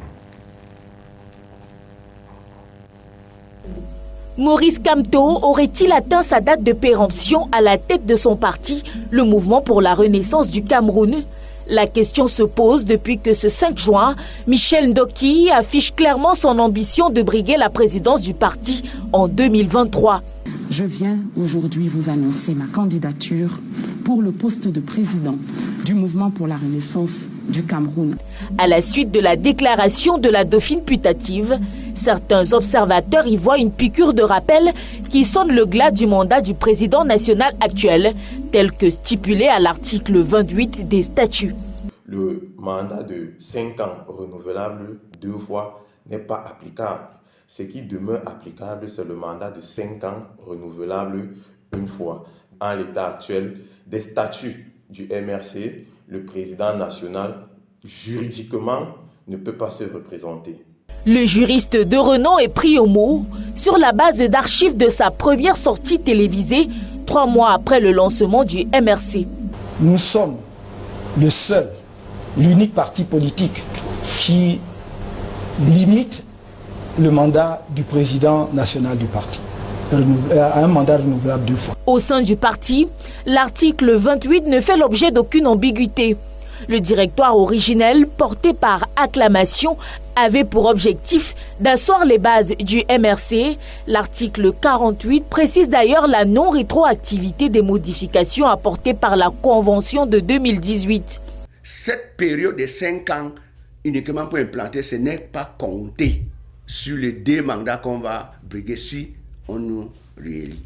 N: Maurice Kamto aurait-il atteint sa date de péremption à la tête de son parti, le Mouvement pour la Renaissance du Cameroun? La question se pose depuis que ce 5 juin, Michel Ndoki affiche clairement son ambition de briguer la présidence du parti en 2023.
O: Je viens aujourd'hui vous annoncer ma candidature pour le poste de président du Mouvement pour la Renaissance du Cameroun.
N: À la suite de la déclaration de la dauphine putative, certains observateurs y voient une piqûre de rappel qui sonne le glas du mandat du président national actuel, tel que stipulé à l'article 28 des statuts.
P: Le mandat de 5 ans renouvelable 2 fois n'est pas applicable. Ce qui demeure applicable, c'est le mandat de 5 ans renouvelable 1 fois. En l'état actuel des statuts du MRC, le président national, juridiquement, ne peut pas se représenter.
N: Le juriste de renom est pris au mot sur la base d'archives de sa première sortie télévisée 3 mois après le lancement du MRC.
Q: Nous sommes le seul, l'unique parti politique qui limite le mandat du président national du parti à un mandat renouvelable 2 fois.
N: Au sein du parti, l'article 28 ne fait l'objet d'aucune ambiguïté. Le directoire originel, porté par acclamation, avait pour objectif d'asseoir les bases du MRC. L'article 48 précise d'ailleurs la non-rétroactivité des modifications apportées par la Convention de 2018.
R: Cette période de 5 ans uniquement pour implanter, ce n'est pas compté sur les 2 mandats qu'on va briguer si on nous réélit.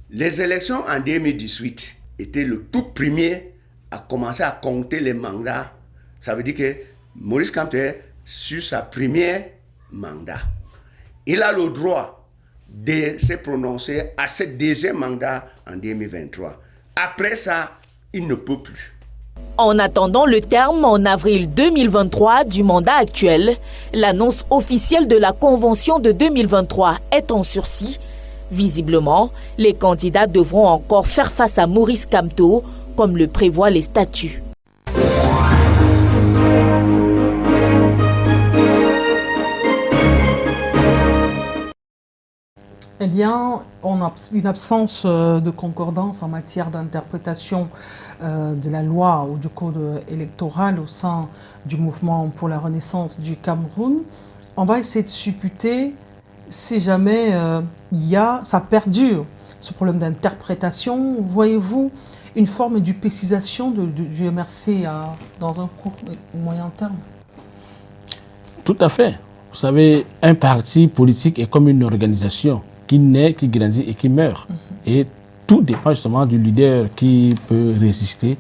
R: Les élections en 2018 étaient le tout premier à commencer à compter les mandats. Ça veut dire que Maurice Kamto est sur sa première mandat. Il a le droit de se prononcer à ce 2e mandat en 2023. Après ça, il ne peut plus.
N: En attendant le terme en avril 2023 du mandat actuel, l'annonce officielle de la Convention de 2023 est en sursis. Visiblement, les candidats devront encore faire face à Maurice Kamto, comme le prévoient les statuts.
A: Eh bien, on a une absence de concordance en matière d'interprétation de la loi ou du code électoral au sein du mouvement pour la renaissance du Cameroun. On va essayer de supputer si jamais ça perdure, ce problème d'interprétation. Voyez-vous une forme d'upécisation du MRC dans un court ou moyen terme?
B: Tout à fait. Vous savez, un parti politique est comme une organisation qui naît, qui grandit et qui meurt. Et tout dépend justement du leader qui peut résister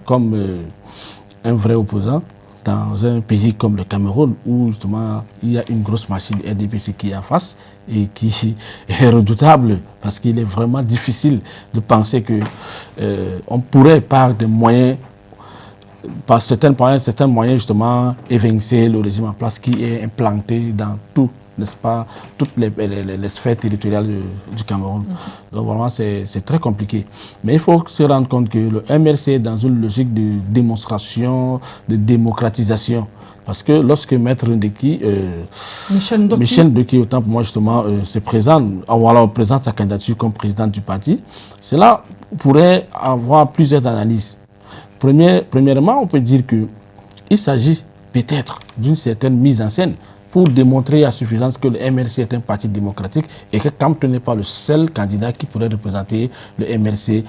B: comme un vrai opposant dans un pays comme le Cameroun où justement il y a une grosse machine RDPC qui est en face et qui est redoutable parce qu'il est vraiment difficile de penser que on pourrait par des moyens, par certains moyens justement évincer le régime en place qui est implanté dans tout, n'est-ce pas, toutes les sphères territoriales du Cameroun. Donc vraiment c'est très compliqué. Mais il faut se rendre compte que le MRC est dans une logique de démonstration, de démocratisation. Parce que lorsque Maître Ndeki, Michel Ndeki, autant pour moi justement, se présente, ou alors présente sa candidature comme président du parti, cela pourrait avoir plusieurs analyses. Premièrement, on peut dire qu'il s'agit peut-être d'une certaine mise en scène pour démontrer à suffisance que le MRC est un parti démocratique et que Kamto n'est pas le seul candidat qui pourrait représenter le MRC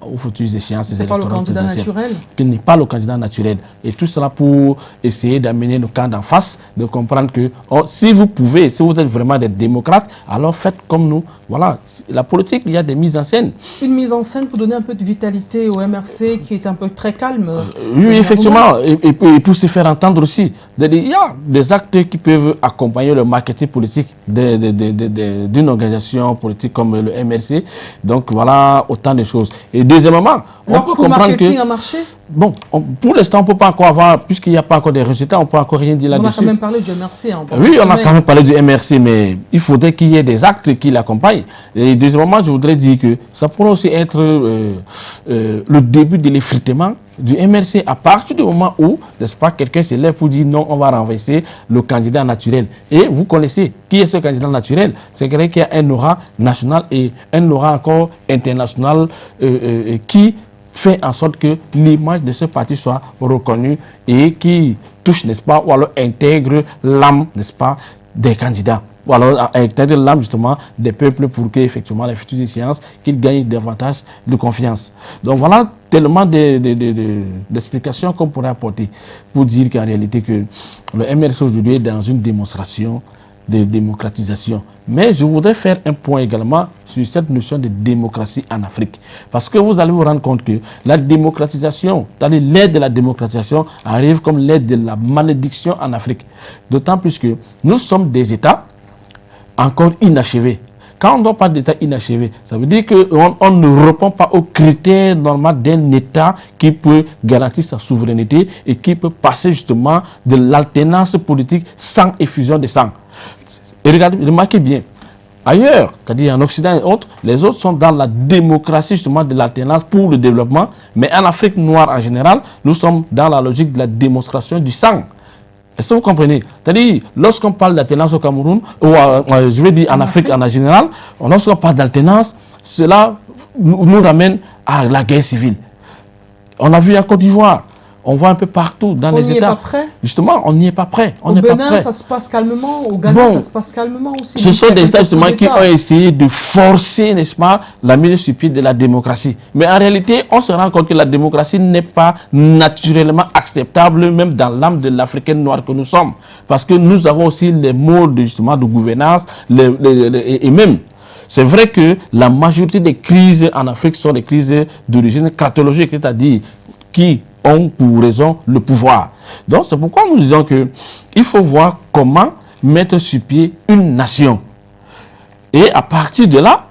B: aux futures échéances électorales présidentielles. Qu'il n'est pas le candidat naturel. Et tout cela pour essayer d'amener le camp d'en face, de comprendre que si vous pouvez, si vous êtes vraiment des démocrates, alors faites comme nous. Voilà, la politique, il y a des mises en scène.
A: Une mise en scène pour donner un peu de vitalité au MRC qui est un peu très calme.
B: Oui, effectivement. Et pour se faire entendre aussi. Il y a des acteurs qui peuvent accompagner le marketing politique d'une organisation politique comme le MRC. Donc voilà, autant de choses. Et deuxièmement, on peut comprendre que...
A: a marché?
B: Bon, pour l'instant, on ne peut pas encore avoir, puisqu'il n'y a pas encore de résultats, on ne peut encore rien dire là-dessus.
A: On a quand même parlé du MRC.
B: Oui, on a quand même parlé du MRC, mais il faudrait qu'il y ait des actes qui l'accompagnent. Et deuxièmement, je voudrais dire que ça pourrait aussi être le début de l'effritement du MRC à partir du moment où, n'est-ce pas, quelqu'un se lève pour dire non, on va renverser le candidat naturel. Et vous connaissez qui est ce candidat naturel? C'est quelqu'un qui a un aura national et un aura encore international qui fait en sorte que l'image de ce parti soit reconnue et qui touche, n'est-ce pas, ou alors intègre l'âme, n'est-ce pas, des candidats. Ou alors intègre l'âme justement des peuples pour que effectivement les futures échéances qu'ils gagnent davantage de confiance. Donc voilà tellement d'explications qu'on pourrait apporter pour dire qu'en réalité que le MRC aujourd'hui est dans une démonstration de démocratisation. Mais je voudrais faire un point également sur cette notion de démocratie en Afrique. Parce que vous allez vous rendre compte que la démocratisation, l'aide de la démocratisation arrive comme l'aide de la malédiction en Afrique. D'autant plus que nous sommes des États encore inachevés. quand on parle d'État inachevé, ça veut dire qu'on ne répond pas aux critères normaux d'un État qui peut garantir sa souveraineté et qui peut passer justement de l'alternance politique sans effusion de sang. Et regardez, remarquez bien, ailleurs, c'est-à-dire en Occident et autres, les autres sont dans la démocratie justement de l'alternance pour le développement, mais en Afrique noire en général, nous sommes dans la logique de la démonstration du sang. Est-ce que vous comprenez? C'est-à-dire, lorsqu'on parle d'alternance au Cameroun, ou je veux dire en Afrique en général, lorsqu'on parle d'alternance, cela nous ramène à la guerre civile. On a vu en Côte d'Ivoire, on voit un peu partout dans les États. On n'y est pas prêt. Justement, on n'y est pas prêt.
A: Au Bénin, ça se passe calmement. Au Ghana, ça se passe calmement aussi.
B: Ce sont des États justement qui ont essayé de forcer, n'est-ce pas, la mise sur pied de la démocratie. Mais en réalité, on se rend compte que la démocratie n'est pas naturellement acceptable, même dans l'âme de l'Africaine noire que nous sommes. Parce que nous avons aussi les modes justement de gouvernance et même. C'est vrai que la majorité des crises en Afrique sont des crises d'origine cartologique, c'est-à-dire qui ont pour raison le pouvoir. Donc c'est pourquoi nous disons qu'il faut voir comment mettre sur pied une nation. Et à partir de là,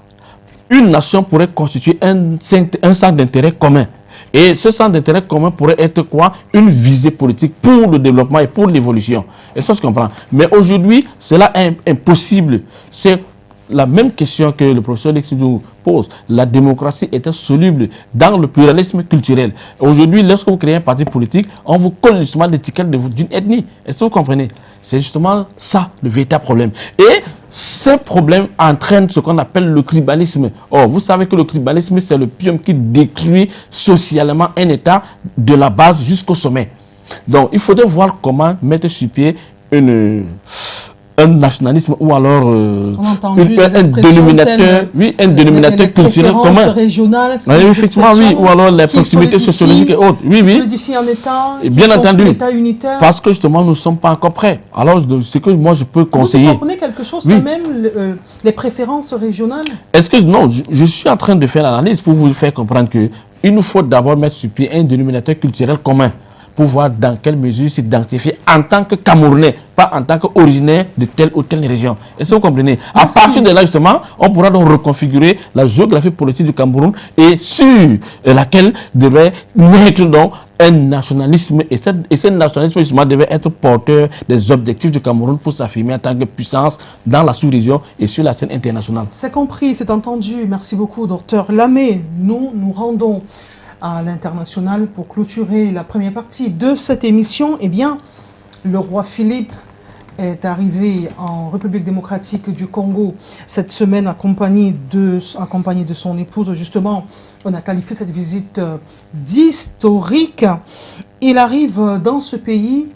B: une nation pourrait constituer un centre d'intérêt commun. Et ce centre d'intérêt commun pourrait être quoi? Une visée politique pour le développement et pour l'évolution. Et ça, je comprends. Mais aujourd'hui, cela est impossible. C'est la même question que le professeur Lexidou pose. La démocratie est insoluble dans le pluralisme culturel. Aujourd'hui, lorsque vous créez un parti politique, on vous colle justement l'étiquette d'une ethnie. Est-ce que vous comprenez? C'est justement ça le véritable problème. Et ce problème entraîne ce qu'on appelle le tribalisme. Or, vous savez que le tribalisme, c'est le pium qui détruit socialement un État de la base jusqu'au sommet. Donc, il faudrait voir comment mettre sur pied un nationalisme ou alors un dénominateur, un dénominateur culturel commun.
A: Régionales,
B: effectivement, oui, ou alors les proximités sociologiques et autres. Oui, oui.
A: Solidifie un État,
B: bien entendu,
A: État unitaire.
B: parce que justement, nous ne sommes pas encore prêts. Alors, ce que moi je peux conseiller.
A: Vous comprenez quelque chose quand même, les préférences régionales?
B: Est-ce que, non, je suis en train de faire l'analyse pour vous faire comprendre qu'il nous faut d'abord mettre sur pied un dénominateur culturel commun, pour voir dans quelle mesure s'identifier en tant que Camerounais, pas en tant qu'originaire de telle ou telle région. Est-ce que vous comprenez? À partir de là, justement, on pourra donc reconfigurer la géographie politique du Cameroun et sur laquelle devrait naître donc un nationalisme. Et ce nationalisme, justement, devait être porteur des objectifs du Cameroun pour s'affirmer en tant que puissance dans la sous-région et sur la scène internationale.
A: C'est compris, c'est entendu. Merci beaucoup, docteur Lamé. Nous rendons à l'international pour clôturer la première partie de cette émission. Eh bien, le roi Philippe est arrivé en République démocratique du Congo cette semaine accompagné de son épouse. Justement, on a qualifié cette visite d'historique. Il arrive dans ce pays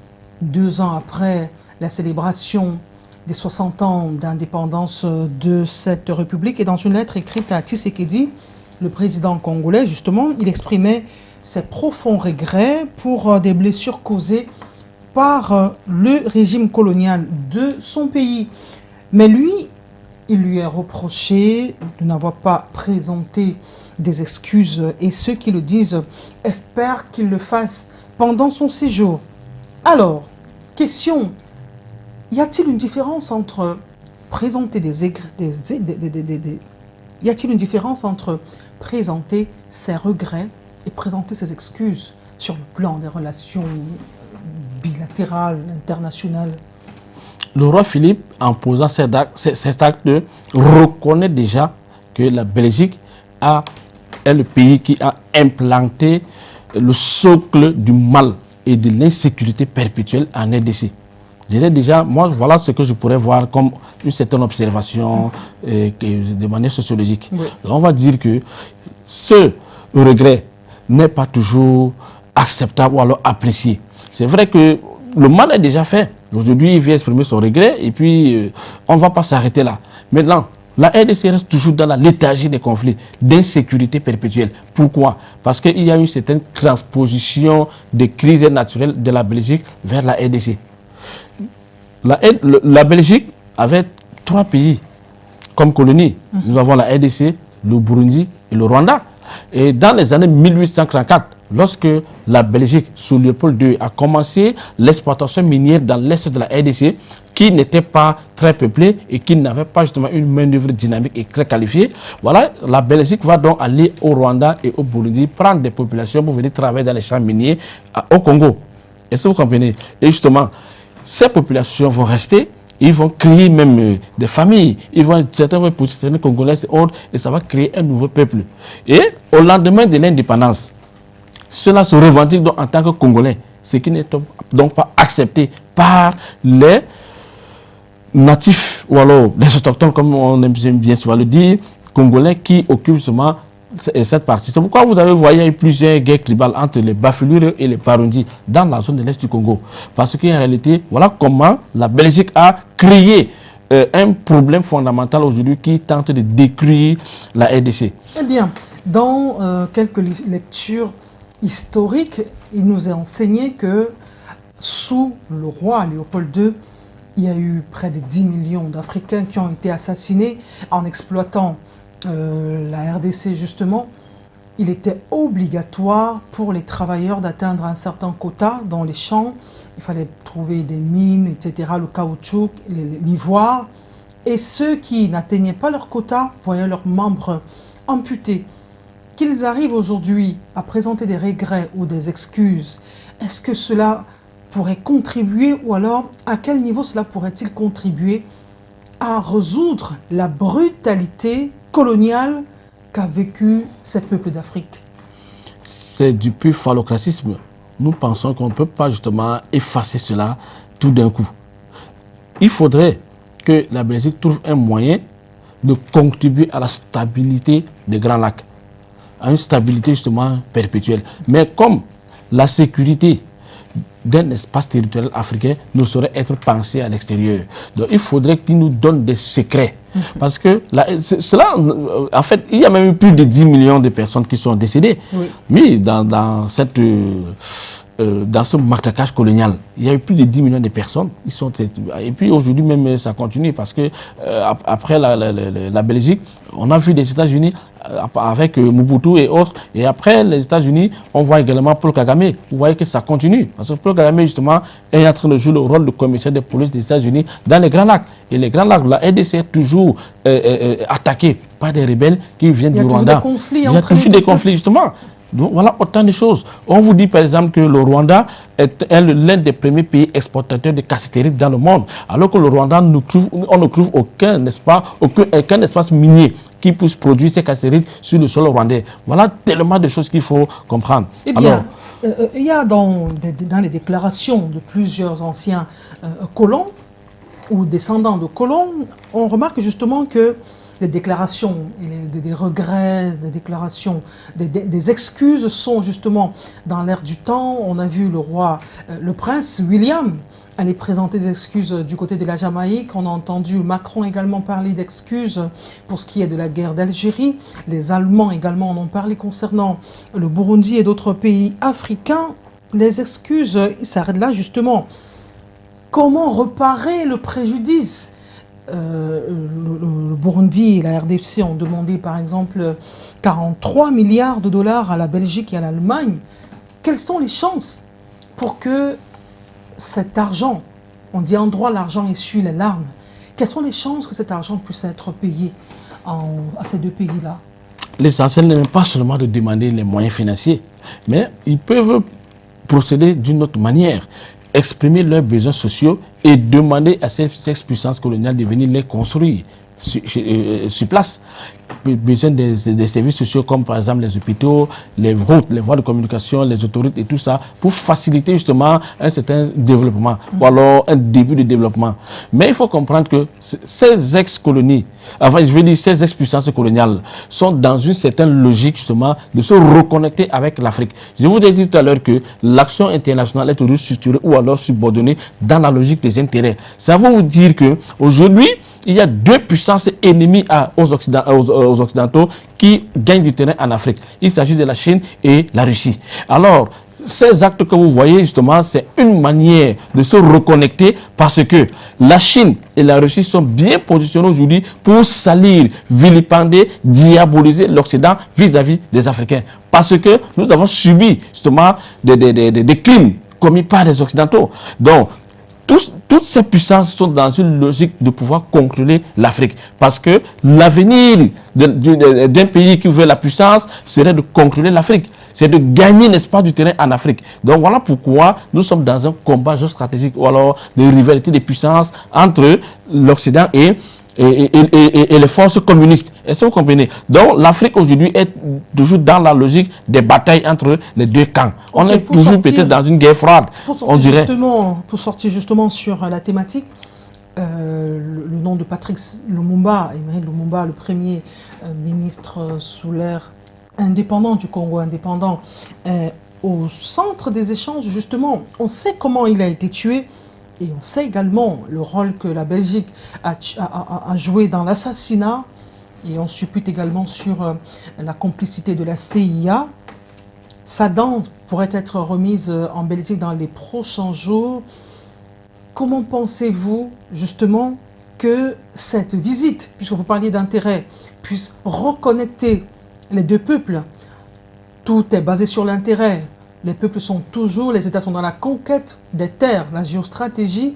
A: 2 ans après la célébration des 60 ans d'indépendance de cette république. Et dans une lettre écrite à Tshisekedi, le président congolais, justement, il exprimait ses profonds regrets pour des blessures causées par le régime colonial de son pays. Mais lui, il lui est reproché de n'avoir pas présenté des excuses et ceux qui le disent espèrent qu'il le fasse pendant son séjour. Alors, question, y a-t-il une différence entre présenter y a-t-il une différence entre présenter ses regrets et présenter ses excuses sur le plan des relations bilatérales, internationales?
B: Le roi Philippe, en posant cet acte, reconnaît déjà que la Belgique est le pays qui a implanté le socle du mal et de l'insécurité perpétuelle en RDC. Je dirais déjà, moi, voilà ce que je pourrais voir comme une certaine observation de manière sociologique. Oui. On va dire que ce regret n'est pas toujours acceptable ou alors apprécié. C'est vrai que le mal est déjà fait. Aujourd'hui, il vient exprimer son regret et puis on ne va pas s'arrêter là. Maintenant, la RDC reste toujours dans la léthargie des conflits, d'insécurité perpétuelle. Pourquoi? Parce qu'il y a une certaine transposition des crises naturelles de la Belgique vers la RDC. La Belgique avait 3 pays comme colonie. Nous avons la RDC, le Burundi et le Rwanda. Et dans les années 1834, lorsque la Belgique, sous Léopold II, a commencé l'exploitation minière dans l'est de la RDC, qui n'était pas très peuplée et qui n'avait pas justement une main-d'œuvre dynamique et très qualifiée, voilà, la Belgique va donc aller au Rwanda et au Burundi prendre des populations pour venir travailler dans les champs miniers au Congo. Est-ce que vous comprenez? Et justement, ces populations vont rester. Ils vont créer même des familles, certains vont positionner Congolais et autres, et ça va créer un nouveau peuple. Et au lendemain de l'indépendance, cela se revendique donc en tant que Congolais, ce qui n'est donc pas accepté par les natifs, ou alors les autochtones, comme on aime bien souvent le dire, Congolais qui occupent justement cette partie. C'est pourquoi vous avez voyé plusieurs guerres tribales entre les Bafulure et les Barundi dans la zone de l'Est du Congo. Parce qu'en réalité, voilà comment la Belgique a créé un problème fondamental aujourd'hui qui tente de détruire la RDC.
A: Eh bien, dans quelques lectures historiques, il nous est enseigné que sous le roi Léopold II, il y a eu près de 10 millions d'Africains qui ont été assassinés en exploitant la RDC justement. Il était obligatoire pour les travailleurs d'atteindre un certain quota dans les champs. Il fallait trouver des mines, etc., le caoutchouc, l'ivoire. Et ceux qui n'atteignaient pas leur quota voyaient leurs membres amputés. Qu'ils arrivent aujourd'hui à présenter des regrets ou des excuses, est-ce que cela pourrait contribuer, ou alors à quel niveau cela pourrait-il contribuer à résoudre la brutalité coloniale qu'a vécu ces peuples d'Afrique?
B: C'est du pur phallocratisme. Nous pensons qu'on ne peut pas justement effacer cela tout d'un coup. Il faudrait que la Belgique trouve un moyen de contribuer à la stabilité des Grands Lacs, à une stabilité justement perpétuelle. Mais comme la sécurité d'un espace territorial africain ne saurait être pensé à l'extérieur. Donc il faudrait qu'il nous donne des secrets. Parce que cela, en fait, il y a même eu plus de 10 millions de personnes qui sont décédées. Oui, dans ce matraquage colonial, il y a eu plus de 10 millions de personnes. Et puis aujourd'hui même, ça continue parce que après la Belgique, on a vu les États-Unis avec Mobutu et autres. Et après les États-Unis, on voit également Paul Kagame. Vous voyez que ça continue. Parce que Paul Kagame, justement, est en train de jouer le rôle de commissaire de police des États-Unis dans les Grands Lacs. Et les Grands Lacs, la RDC est toujours attaquée par des rebelles qui viennent du Rwanda. Il y a toujours des conflits, justement. Donc voilà autant de choses. On vous dit par exemple que le Rwanda est l'un des premiers pays exportateurs de cassiterie dans le monde, alors que le Rwanda on ne trouve aucun espace minier qui puisse produire ces cassiteries sur le sol rwandais. Voilà tellement de choses qu'il faut comprendre.
A: Eh bien, il y a dans les déclarations de plusieurs anciens colons ou descendants de colons, on remarque justement que les déclarations, des regrets, des déclarations, des excuses sont justement dans l'air du temps. On a vu le roi, le prince William aller présenter des excuses du côté de la Jamaïque. On a entendu Macron également parler d'excuses pour ce qui est de la guerre d'Algérie. Les Allemands également en ont parlé concernant le Burundi et d'autres pays africains. Les excuses s'arrêtent là justement. Comment réparer le préjudice? Le Burundi et la RDC ont demandé par exemple 43 milliards de dollars à la Belgique et à l'Allemagne. Quelles sont les chances pour que cet argent, on dit en droit l'argent essuie les larmes, quelles sont les chances que cet argent puisse être payé à ces deux pays-là?
B: L'essentiel n'est pas seulement de demander les moyens financiers, mais ils peuvent procéder d'une autre manière, exprimer leurs besoins sociaux et demander à ces puissances coloniales de venir les construire sur place. Besoin des services sociaux comme par exemple les hôpitaux, les routes, les voies de communication, les autoroutes et tout ça pour faciliter justement un certain développement ou alors un début de développement. Mais il faut comprendre que ces ex-colonies, enfin je veux dire ces ex-puissances coloniales sont dans une certaine logique justement de se reconnecter avec l'Afrique. Je vous ai dit tout à l'heure que l'action internationale est toujours structurée ou alors subordonnée dans la logique des intérêts. Ça veut vous dire que aujourd'hui il y a deux puissances ennemies aux Occidentaux qui gagnent du terrain en Afrique. Il s'agit de la Chine et la Russie. Alors, ces actes que vous voyez, justement, c'est une manière de se reconnecter parce que la Chine et la Russie sont bien positionnés aujourd'hui pour salir, vilipender, diaboliser l'Occident vis-à-vis des Africains. Parce que nous avons subi, justement, des crimes commis par les Occidentaux. Donc, toutes ces puissances sont dans une logique de pouvoir contrôler l'Afrique. Parce que l'avenir d'un pays qui veut la puissance serait de contrôler l'Afrique. C'est de gagner, n'est-ce pas, du terrain en Afrique. Donc voilà pourquoi nous sommes dans un combat géostratégique ou alors de rivalité des puissances entre l'Occident et les forces communistes. Est-ce que vous comprenez? Donc l'Afrique aujourd'hui est toujours dans la logique des batailles entre les deux camps. On est toujours peut-être dans une guerre froide, on dirait.
A: Pour sortir justement sur la thématique, le nom de Patrice Lumumba, Emery Lumumba, le premier ministre sous l'ère indépendant du Congo indépendant, au centre des échanges justement. On sait comment il a été tué. Et on sait également le rôle que la Belgique a joué dans l'assassinat. Et on suppute également sur la complicité de la CIA. Sa dent pourrait être remise en Belgique dans les prochains jours. Comment pensez-vous justement que cette visite, puisque vous parliez d'intérêt, puisse reconnecter les deux peuples? Tout est basé sur l'intérêt. Les peuples sont toujours, les États sont dans la conquête des terres, la géostratégie.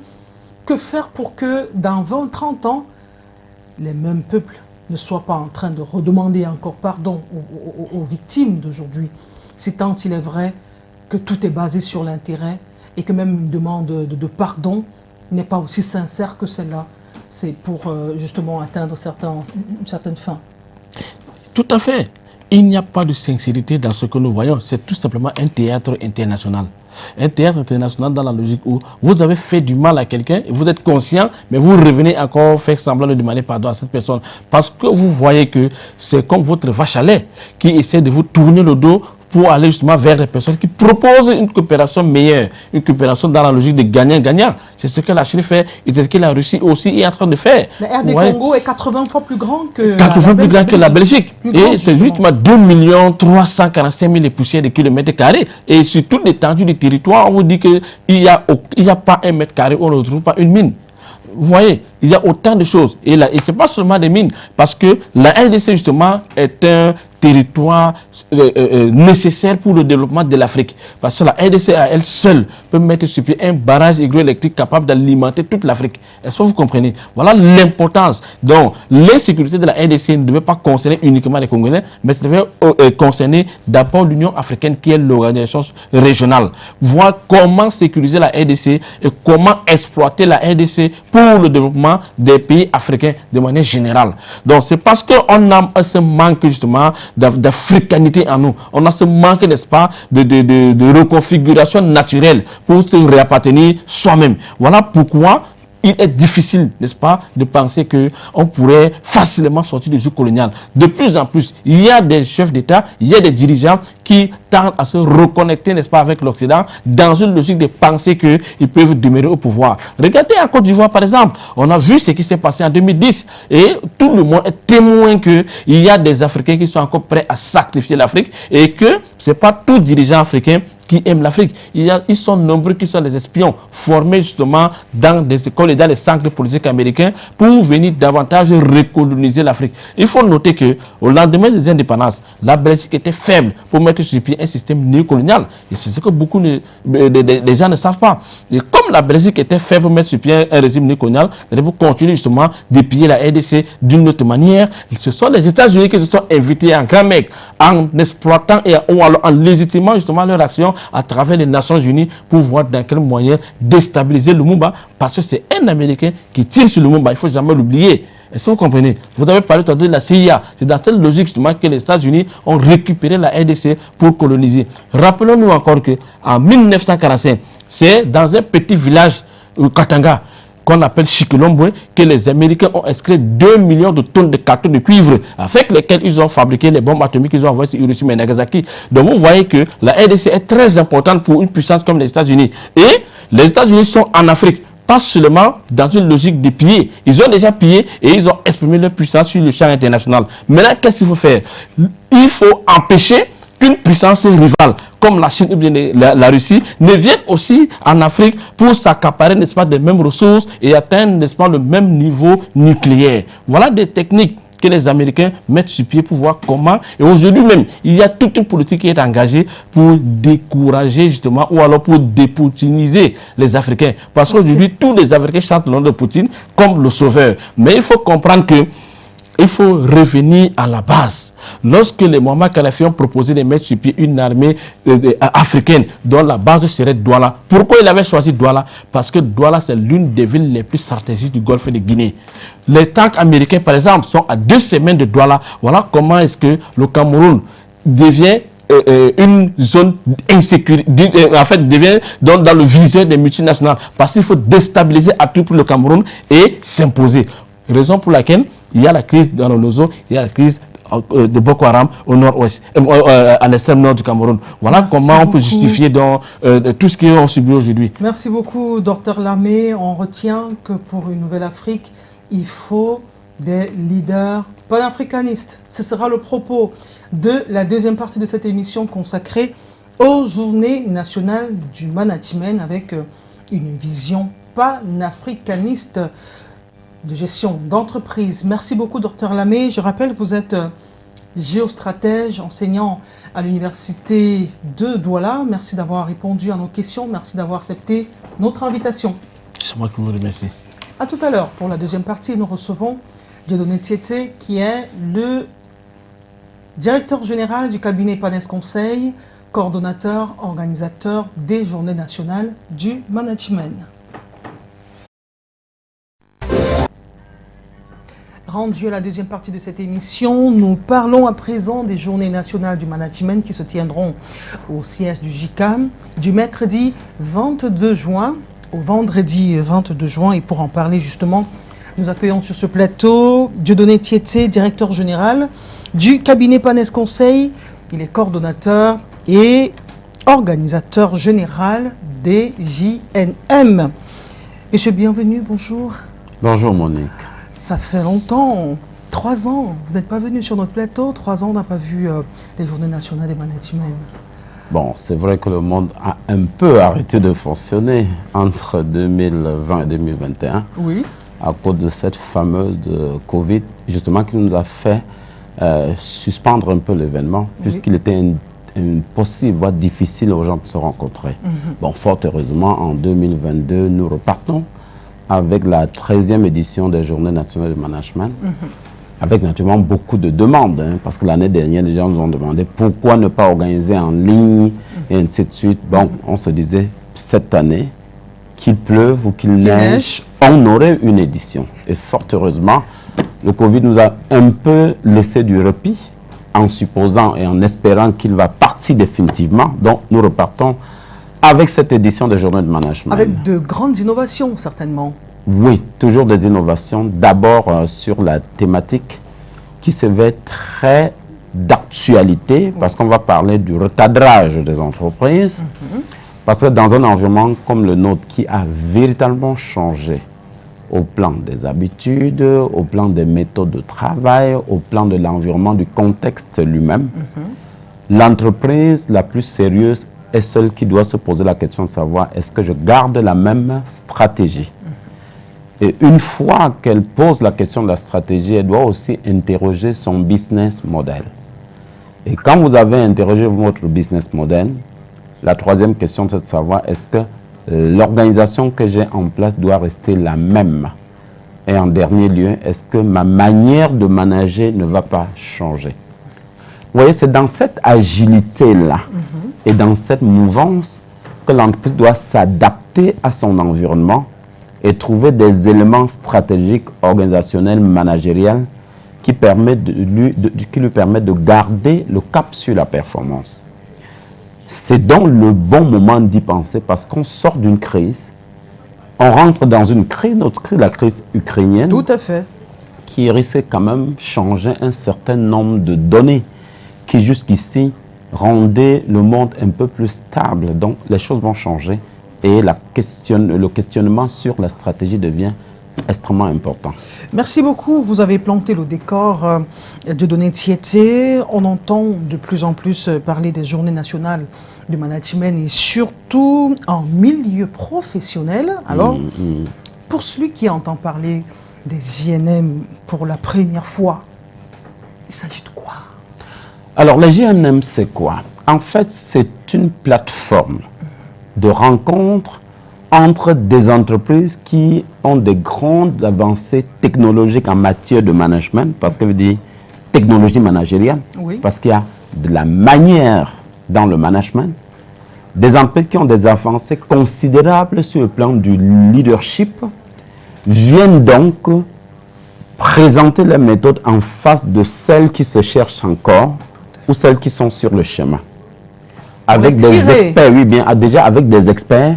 A: Que faire pour que dans 20-30 ans, les mêmes peuples ne soient pas en train de redemander encore pardon aux victimes d'aujourd'hui? C'est tant il est vrai que tout est basé sur l'intérêt et que même une demande de pardon n'est pas aussi sincère que celle-là. C'est pour justement atteindre une certaine fin.
B: Tout à fait. Il n'y a pas de sincérité dans ce que nous voyons. C'est tout simplement un théâtre international. Un théâtre international dans la logique où vous avez fait du mal à quelqu'un, vous êtes conscient, mais vous revenez encore faire semblant de demander pardon à cette personne. Parce que vous voyez que c'est comme votre vache à lait qui essaie de vous tourner le dos pour aller justement vers des personnes qui proposent une coopération meilleure, une coopération dans la logique de gagnant-gagnant. C'est ce que la Chine fait et c'est ce que la Russie aussi est en train de faire.
A: La RD Congo est 80 fois plus grand que
B: 80 plus grand que la Belgique. Et c'est justement 2 345 000 poussières de kilomètres carrés. Et sur toute l'étendue du territoire, on vous dit qu'il n'y a pas un mètre carré où on ne retrouve pas une mine. Vous voyez, il y a autant de choses. Et ce n'est pas seulement des mines, parce que la RDC, justement, est un territoire nécessaire pour le développement de l'Afrique. Parce que la RDC, à elle seule, peut mettre sur pied un barrage hydroélectrique capable d'alimenter toute l'Afrique. Est-ce que vous comprenez? Voilà l'importance. Donc, l'insécurité de la RDC ne devait pas concerner uniquement les Congolais, mais ça devait concerner d'abord l'Union africaine, qui est l'organisation régionale. Voir comment sécuriser la RDC et comment exploiter la RDC pour le développement des pays africains de manière générale. Donc, c'est parce qu'on a ce manque, justement, d'africanité en nous. On a ce manque, n'est-ce pas, de reconfiguration naturelle pour se réappartenir soi-même. Voilà pourquoi il est difficile, n'est-ce pas, de penser qu'on pourrait facilement sortir du joug colonial. De plus en plus, il y a des chefs d'État, il y a des dirigeants qui tendent à se reconnecter, n'est-ce pas, avec l'Occident dans une logique de penser qu'ils peuvent demeurer au pouvoir. Regardez en Côte d'Ivoire, par exemple, on a vu ce qui s'est passé en 2010 et tout le monde est témoin qu'il y a des Africains qui sont encore prêts à sacrifier l'Afrique et que ce n'est pas tout dirigeant africain qui aiment l'Afrique. Ils sont nombreux qui sont des espions formés justement dans des écoles et dans les centres politiques américains pour venir davantage recoloniser l'Afrique. Il faut noter qu'au lendemain des indépendances, la Belgique était faible pour mettre sur pied un système néocolonial. Et c'est ce que beaucoup des gens ne savent pas. Et comme la Belgique était faible pour mettre sur pied un régime néocolonial, pour continuer justement de piller la RDC d'une autre manière, ce sont les États-Unis qui se sont invités en grand mec, en exploitant ou alors en légitimant justement leur action à travers les Nations Unies pour voir dans quel moyen déstabiliser Lumumba, parce que c'est un Américain qui tire sur Lumumba, il ne faut jamais l'oublier. Est-ce que vous comprenez? Vous avez parlé tout à l'heure de la CIA. C'est dans cette logique justement que les États-Unis ont récupéré la RDC pour coloniser. Rappelons-nous encore qu'en 1945, c'est dans un petit village, Katanga, qu'on appelle Chikilombo, que les Américains ont inscrit 2 millions de tonnes de cartons de cuivre avec lesquels ils ont fabriqué les bombes atomiques qu'ils ont envoyées sur Hiroshima et Nagasaki. Donc vous voyez que la RDC est très importante pour une puissance comme les États-Unis. Et les États-Unis sont en Afrique, pas seulement dans une logique de piller. Ils ont déjà pillé et ils ont exprimé leur puissance sur le champ international. Maintenant, qu'est-ce qu'il faut faire? Il faut empêcher qu'une puissance rivale comme la Chine ou bien la Russie ne vienne aussi en Afrique pour s'accaparer, n'est-ce pas, des mêmes ressources et atteindre, n'est-ce pas, le même niveau nucléaire. Voilà des techniques que les Américains mettent sur pied pour voir comment. Et aujourd'hui même, il y a toute une politique qui est engagée pour décourager justement ou alors pour dépoutiniser les Africains. Parce qu'aujourd'hui, tous les Africains chantent le nom de Poutine comme le sauveur. Mais il faut comprendre que il faut revenir à la base. Lorsque les Muammar Kadhafi ont proposé de mettre sur pied une armée africaine dont la base serait Douala, pourquoi il avait choisi Douala? Parce que Douala, c'est l'une des villes les plus stratégiques du golfe de Guinée. Les tanks américains, par exemple, sont à 2 semaines de Douala. Voilà comment est-ce que le Cameroun devient une zone d'insécurité, en fait, devient dans le viseur des multinationales. Parce qu'il faut déstabiliser à tout prix le Cameroun et s'imposer. Raison pour laquelle il y a la crise dans le Lozo, il y a la crise de Boko Haram au nord-ouest, à l'extrême nord du Cameroun. Voilà comment on peut justifier dans, tout ce qu'ils ont subi aujourd'hui.
A: Merci beaucoup, Dr Lamé. On retient que pour une nouvelle Afrique, il faut des leaders panafricanistes. Ce sera le propos de la deuxième partie de cette émission consacrée aux Journées nationales du management avec une vision panafricaniste de gestion d'entreprise. Merci beaucoup, Dr Lamé. Je rappelle, vous êtes géostratège, enseignant à l'université de Douala. Merci d'avoir répondu à nos questions. Merci d'avoir accepté notre invitation.
B: C'est moi qui vous remercie.
A: À tout à l'heure. Pour la deuxième partie, nous recevons Dieudonné Tieté, qui est le directeur général du cabinet Panes Conseil, coordonnateur, organisateur des Journées nationales du management. Rendu à la deuxième partie de cette émission, nous parlons à présent des Journées nationales du management qui se tiendront au siège du JICAM du mercredi 22 juin au vendredi 22 juin. Et pour en parler justement, nous accueillons sur ce plateau Dieudonné Tieté, directeur général du cabinet Panes Conseil. Il est coordonnateur et organisateur général des JNM. Monsieur, bienvenue, bonjour.
S: Bonjour Monique.
A: Ça fait longtemps, 3 ans, vous n'êtes pas venu sur notre plateau, 3 ans on n'a pas vu les Journées nationales des management.
S: Bon, c'est vrai que le monde a un peu arrêté de fonctionner entre 2020 et 2021.
A: Oui.
S: À cause de cette fameuse Covid, justement, qui nous a fait suspendre un peu l'événement, puisqu'il était impossible, voire difficile aux gens de se rencontrer. Bon, fort heureusement, en 2022, nous repartons avec la 13e édition des Journées nationales de management, avec naturellement beaucoup de demandes, hein, parce que l'année dernière, les gens nous ont demandé pourquoi ne pas organiser en ligne, et ainsi de suite. Bon, on se disait, cette année, qu'il pleuve ou qu'il neige, on aurait une édition. Et fort heureusement, le Covid nous a un peu laissé du répit, en supposant et en espérant qu'il va partir définitivement. Donc, nous repartons avec cette édition des Journées de management.
A: Avec de grandes innovations, certainement.
S: Oui, toujours des innovations. D'abord sur la thématique qui se veut très d'actualité, parce qu'on va parler du recadrage des entreprises. Parce que dans un environnement comme le nôtre, qui a véritablement changé au plan des habitudes, au plan des méthodes de travail, au plan de l'environnement, du contexte lui-même, l'entreprise la plus sérieuse est celle qui doit se poser la question de savoir est-ce que je garde la même stratégie. Et une fois qu'elle pose la question de la stratégie, elle doit aussi interroger son business model. Et quand vous avez interrogé votre business model, la troisième question c'est de savoir est-ce que l'organisation que j'ai en place doit rester la même. Et en dernier lieu, est-ce que ma manière de manager ne va pas changer. Vous voyez, c'est dans cette agilité-là et dans cette mouvance que l'entreprise doit s'adapter à son environnement et trouver des éléments stratégiques, organisationnels, managériels qui lui permettent de garder le cap sur la performance. C'est donc le bon moment d'y penser parce qu'on sort d'une crise, on rentre dans une crise, notre crise, la crise ukrainienne.
A: Tout à fait.
S: Qui risque quand même de changer un certain nombre de données qui jusqu'ici rendaient le monde un peu plus stable. Donc les choses vont changer et le questionnement sur la stratégie devient extrêmement important.
A: Merci beaucoup. Vous avez planté le décor de Dieudonné Tieté. On entend de plus en plus parler des journées nationales du management et surtout en milieu professionnel. Alors, pour celui qui entend parler des INM pour la première fois, il s'agit de quoi?
S: Alors, les JNM, c'est quoi? En fait, c'est une plateforme de rencontre entre des entreprises qui ont des grandes avancées technologiques en matière de management, parce que veut dire technologie managériale, parce qu'il y a de la manière dans le management, des entreprises qui ont des avancées considérables sur le plan du leadership, viennent donc présenter les méthodes en face de celles qui se cherchent encore ou celles qui sont sur le chemin. Avec des experts, oui, bien, déjà avec des experts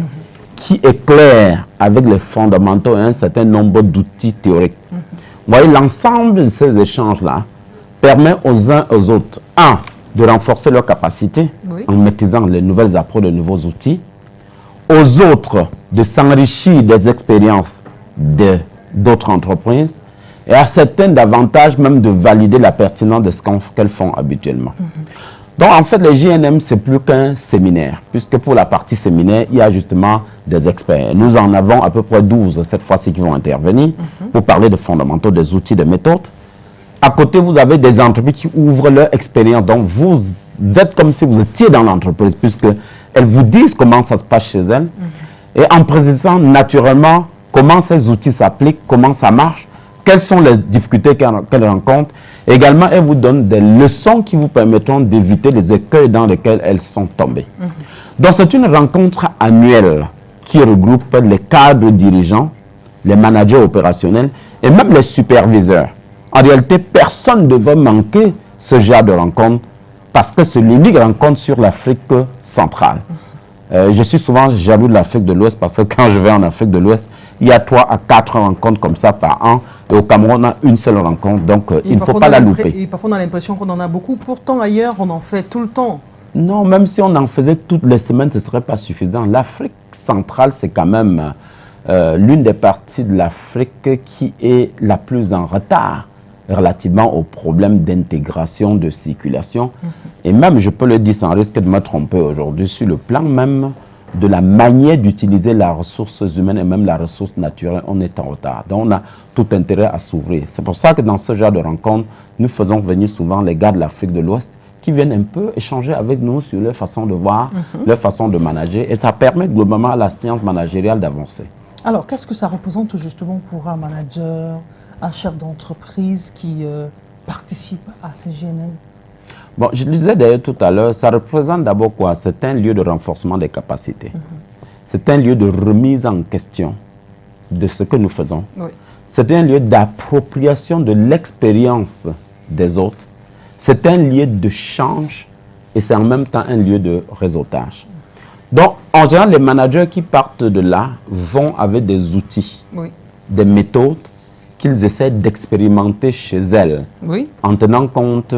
S: qui éclairent avec les fondamentaux et un certain nombre d'outils théoriques. Vous voyez, l'ensemble de ces échanges-là permet aux uns aux autres, de renforcer leurs capacités en maîtrisant les nouvelles approches, de nouveaux outils, aux autres de s'enrichir des expériences d'autres entreprises, et à certains davantage même de valider la pertinence de ce qu'elles font habituellement. Donc en fait, les JNM, c'est plus qu'un séminaire, puisque pour la partie séminaire, il y a justement des experts. Nous en avons à peu près 12 cette fois-ci qui vont intervenir pour parler de fondamentaux, des outils, des méthodes. À côté, vous avez des entreprises qui ouvrent leur expérience. Donc vous êtes comme si vous étiez dans l'entreprise, puisqu'elles vous disent comment ça se passe chez elles. Et en précisant naturellement comment ces outils s'appliquent, comment ça marche, quelles sont les difficultés qu'elles rencontrent. Également, elles vous donnent des leçons qui vous permettront d'éviter les écueils dans lesquels elles sont tombées. Donc c'est une rencontre annuelle qui regroupe les cadres dirigeants, les managers opérationnels et même les superviseurs. En réalité, personne ne devrait manquer ce genre de rencontre parce que c'est l'unique rencontre sur l'Afrique centrale. Je suis souvent jaloux de l'Afrique de l'Ouest parce que quand je vais en Afrique de l'Ouest, il y a 3 à 4 rencontres comme ça par an. Et au Cameroun, on a une seule rencontre, donc il ne faut pas la louper.
A: Et parfois, on a l'impression qu'on en a beaucoup. Pourtant, ailleurs, on en fait tout le temps.
S: Non, même si on en faisait toutes les semaines, ce ne serait pas suffisant. L'Afrique centrale, c'est quand même l'une des parties de l'Afrique qui est la plus en retard relativement aux problèmes d'intégration, de circulation. Et même, je peux le dire sans risque de me tromper aujourd'hui, sur le plan même de la manière d'utiliser la ressource humaine et même la ressource naturelle, on est en retard. Donc on a tout intérêt à s'ouvrir. C'est pour ça que dans ce genre de rencontres, nous faisons venir souvent les gars de l'Afrique de l'Ouest qui viennent un peu échanger avec nous sur leur façon de voir, leur façon de manager. Et ça permet globalement à la science managériale d'avancer.
A: Alors, qu'est-ce que ça représente justement pour un manager, un chef d'entreprise qui participe à ces GNM?
S: Bon, je le disais d'ailleurs tout à l'heure, ça représente d'abord quoi? C'est un lieu de renforcement des capacités. C'est un lieu de remise en question de ce que nous faisons. C'est un lieu d'appropriation de l'expérience des autres. C'est un lieu de change et c'est en même temps un lieu de réseautage. Donc, en général, les managers qui partent de là vont avec des outils, des méthodes qu'ils essaient d'expérimenter chez elles, en tenant compte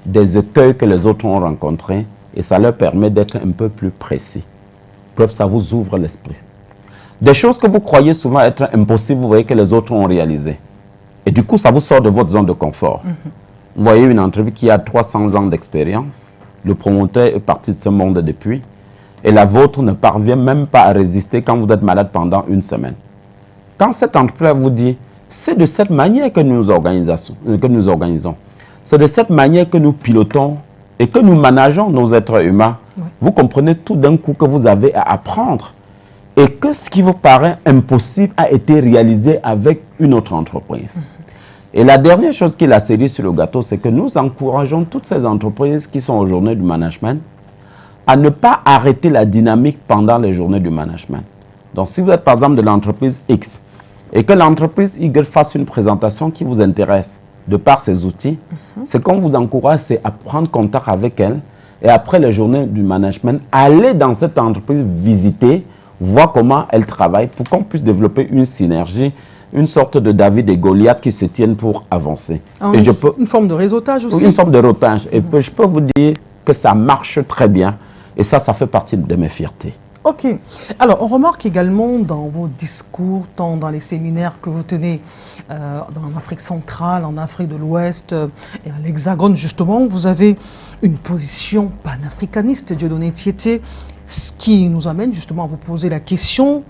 S: des écueils que les autres ont rencontrés, et ça leur permet d'être un peu plus précis. Bref, ça vous ouvre l'esprit. Des choses que vous croyez souvent être impossibles, vous voyez que les autres ont réalisé. Et du coup, ça vous sort de votre zone de confort. Vous voyez une entreprise qui a 300 ans d'expérience, le promoteur est parti de ce monde depuis, et la vôtre ne parvient même pas à résister quand vous êtes malade pendant une semaine. Quand cette entreprise vous dit, c'est de cette manière que nous organisons, c'est de cette manière que nous pilotons et que nous manageons nos êtres humains. Vous comprenez tout d'un coup que vous avez à apprendre et que ce qui vous paraît impossible a été réalisé avec une autre entreprise. Et la dernière chose qui est la cerise sur le gâteau, c'est que nous encourageons toutes ces entreprises qui sont aux journées du management à ne pas arrêter la dynamique pendant les journées du management. Donc si vous êtes par exemple de l'entreprise X et que l'entreprise Y fasse une présentation qui vous intéresse, de par ses outils, c'est qu'on vous encourage à prendre contact avec elle et après les journées du management, aller dans cette entreprise, visiter, voir comment elle travaille pour qu'on puisse développer une synergie, une sorte de David et Goliath qui se tiennent pour avancer.
A: Et une forme de réseautage aussi.
S: Une forme de réseautage. Et je peux vous dire que ça marche très bien et ça fait partie de mes fiertés.
A: Ok. Alors, on remarque également dans vos discours, tant dans les séminaires que vous tenez en Afrique centrale, en Afrique de l'Ouest et à l'Hexagone, justement, vous avez une position panafricaniste, Dieudonné Tieté, ce qui nous amène justement à vous poser la question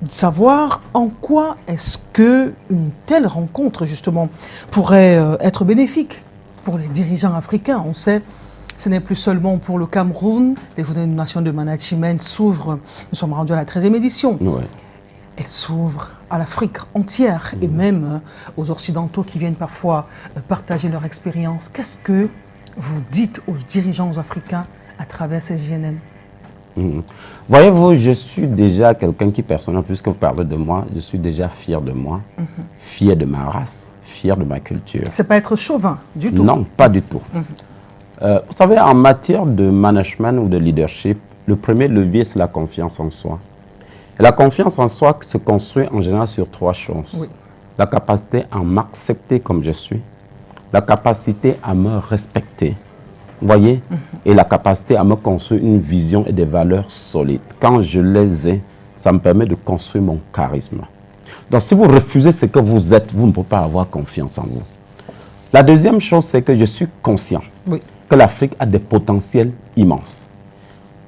A: de savoir en quoi est-ce qu'une telle rencontre, justement, pourrait être bénéfique pour les dirigeants africains. On sait, ce n'est plus seulement pour le Cameroun, les Journées nationales de management s'ouvrent, nous sommes rendus à la 13e édition.
S: Ouais.
A: Elles s'ouvrent à l'Afrique entière et même aux Occidentaux qui viennent parfois partager leur expérience. Qu'est-ce que vous dites aux dirigeants africains à travers ces JNN?
S: Voyez-vous, je suis déjà quelqu'un qui, personnellement, puisque vous parlez de moi, je suis déjà fier de moi, fier de ma race, fier de ma culture.
A: C'est pas être chauvin du tout?
S: Non, pas du tout. Vous savez, en matière de management ou de leadership, le premier levier, c'est la confiance en soi. Et la confiance en soi se construit en général sur 3 choses. Oui. La capacité à m'accepter comme je suis, la capacité à me respecter, vous voyez, et la capacité à me construire une vision et des valeurs solides. Quand je les ai, ça me permet de construire mon charisme. Donc si vous refusez ce que vous êtes, vous ne pouvez pas avoir confiance en vous. La deuxième chose, c'est que je suis conscient que l'Afrique a des potentiels immenses.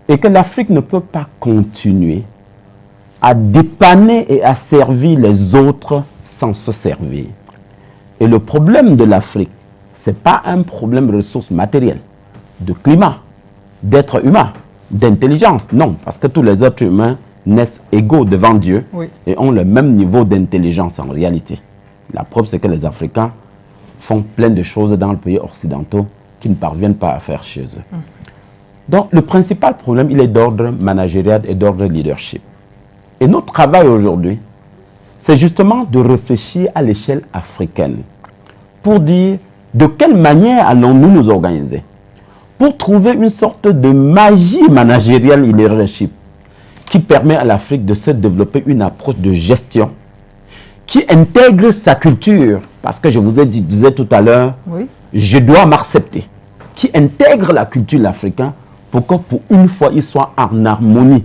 S: Et que l'Afrique ne peut pas continuer à dépanner et à servir les autres sans se servir. Et le problème de l'Afrique, ce n'est pas un problème de ressources matérielles, de climat, d'être humain, d'intelligence. Non, parce que tous les êtres humains naissent égaux devant Dieu et ont le même niveau d'intelligence en réalité. La preuve, c'est que les Africains font plein de choses dans le pays occidentaux qui ne parviennent pas à faire chez eux. Donc, le principal problème, il est d'ordre managérial et d'ordre leadership. Et notre travail aujourd'hui, c'est justement de réfléchir à l'échelle africaine pour dire de quelle manière allons-nous nous organiser pour trouver une sorte de magie managériale et leadership qui permet à l'Afrique de se développer une approche de gestion qui intègre sa culture, parce que je vous disais tout à l'heure, je dois m'accepter, qui intègre la culture africaine pour que pour une fois, il soit en harmonie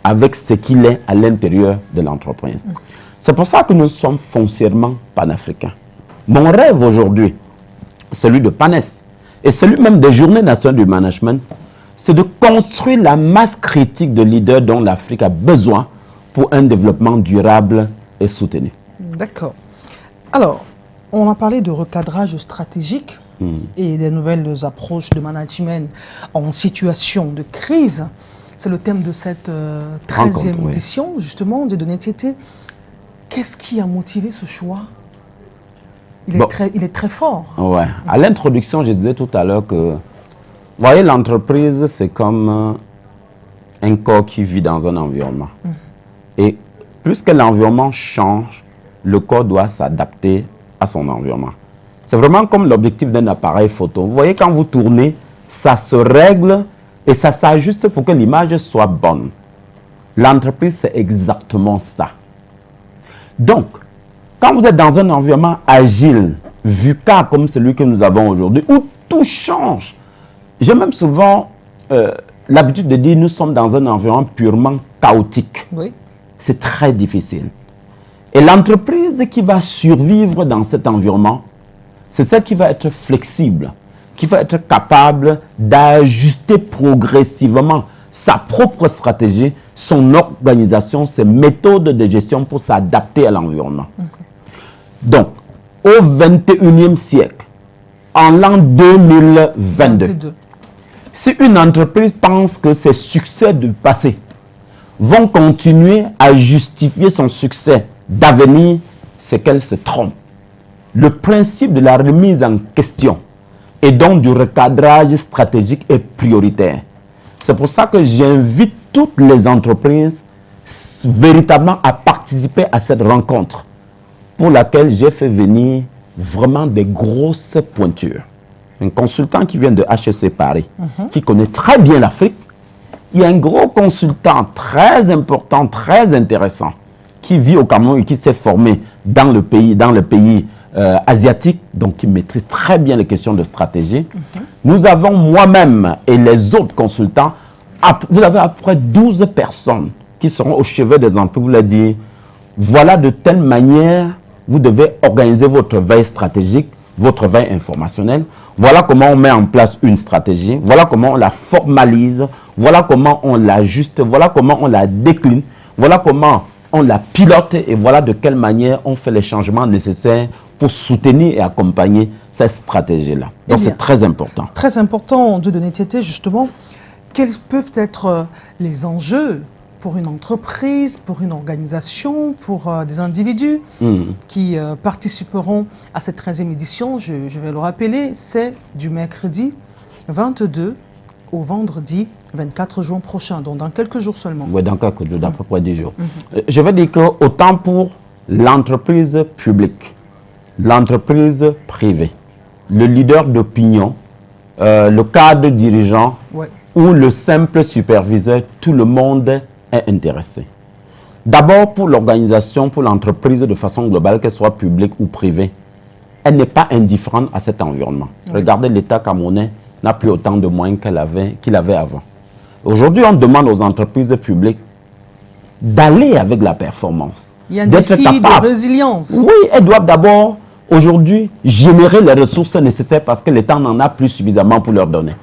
S: avec ce qu'il est à l'intérieur de l'entreprise. C'est pour ça que nous sommes foncièrement panafricains. Mon rêve aujourd'hui, celui de PANES, et celui même des Journées nationales du management, c'est de construire la masse critique de leaders dont l'Afrique a besoin pour un développement durable et soutenu.
A: D'accord. Alors, on a parlé de recadrage stratégique et des nouvelles approches de management en situation de crise. C'est le thème de cette 13e édition, justement, de Dieudonné Tieté. Qu'est-ce qui a motivé ce choix? Il est très fort.
S: Ouais. À l'introduction, je disais tout à l'heure que, vous voyez, l'entreprise, c'est comme un corps qui vit dans un environnement. Et plus que l'environnement change, le corps doit s'adapter à son environnement. C'est vraiment comme l'objectif d'un appareil photo. Vous voyez, quand vous tournez, ça se règle et ça s'ajuste pour que l'image soit bonne. L'entreprise, c'est exactement ça. Donc, quand vous êtes dans un environnement agile, VUCA comme celui que nous avons aujourd'hui, où tout change, j'ai même souvent l'habitude de dire nous sommes dans un environnement purement chaotique. C'est très difficile. Et l'entreprise qui va survivre dans cet environnement, c'est celle qui va être flexible, qui va être capable d'ajuster progressivement sa propre stratégie, son organisation, ses méthodes de gestion pour s'adapter à l'environnement. Donc, au 21e siècle, en l'an 2022, si une entreprise pense que ses succès du passé vont continuer à justifier son succès d'avenir, c'est qu'elle se trompe. Le principe de la remise en question et donc du recadrage stratégique est prioritaire. C'est pour ça que j'invite toutes les entreprises véritablement à participer à cette rencontre pour laquelle j'ai fait venir vraiment des grosses pointures. Un consultant qui vient de HEC Paris, qui connaît très bien l'Afrique. Il y a un gros consultant très important, très intéressant, qui vit au Cameroun et qui s'est formé dans le pays asiatique, donc qui maîtrise très bien les questions de stratégie. Nous avons moi-même et les autres consultants, vous avez à peu près 12 personnes qui seront au chevet des entreprises, vous leur dire, voilà de telle manière, vous devez organiser votre veille stratégique, votre veille informationnelle. Voilà comment on met en place une stratégie. Voilà comment on la formalise. Voilà comment on l'ajuste. Voilà comment on la décline. Voilà comment on la pilote. Et voilà de quelle manière on fait les changements nécessaires pour soutenir et accompagner cette stratégie-là. Donc c'est très important.
A: Très important de d'honnêteté, justement. Quels peuvent être les enjeux pour une entreprise, pour une organisation, pour des individus qui participeront à cette 13e édition? Je vais le rappeler, c'est du mercredi 22 au vendredi 24 juin prochain, donc dans quelques jours seulement.
S: Oui, dans quelques jours, d'à peu près 10 jours. Je veux dire que autant pour l'entreprise publique, l'entreprise privée, le leader d'opinion, le cadre dirigeant ou le simple superviseur, tout le monde est intéressé. D'abord pour l'organisation, pour l'entreprise de façon globale, qu'elle soit publique ou privée, elle n'est pas indifférente à cet environnement. Regardez, l'État camerounais n'a plus autant de moyens qu'il avait avant. Aujourd'hui, on demande aux entreprises publiques d'aller avec la performance.
A: Il y a un défi de résilience.
S: Oui, elles doivent d'abord, aujourd'hui, générer les ressources nécessaires parce que l'État n'en a plus suffisamment pour leur donner.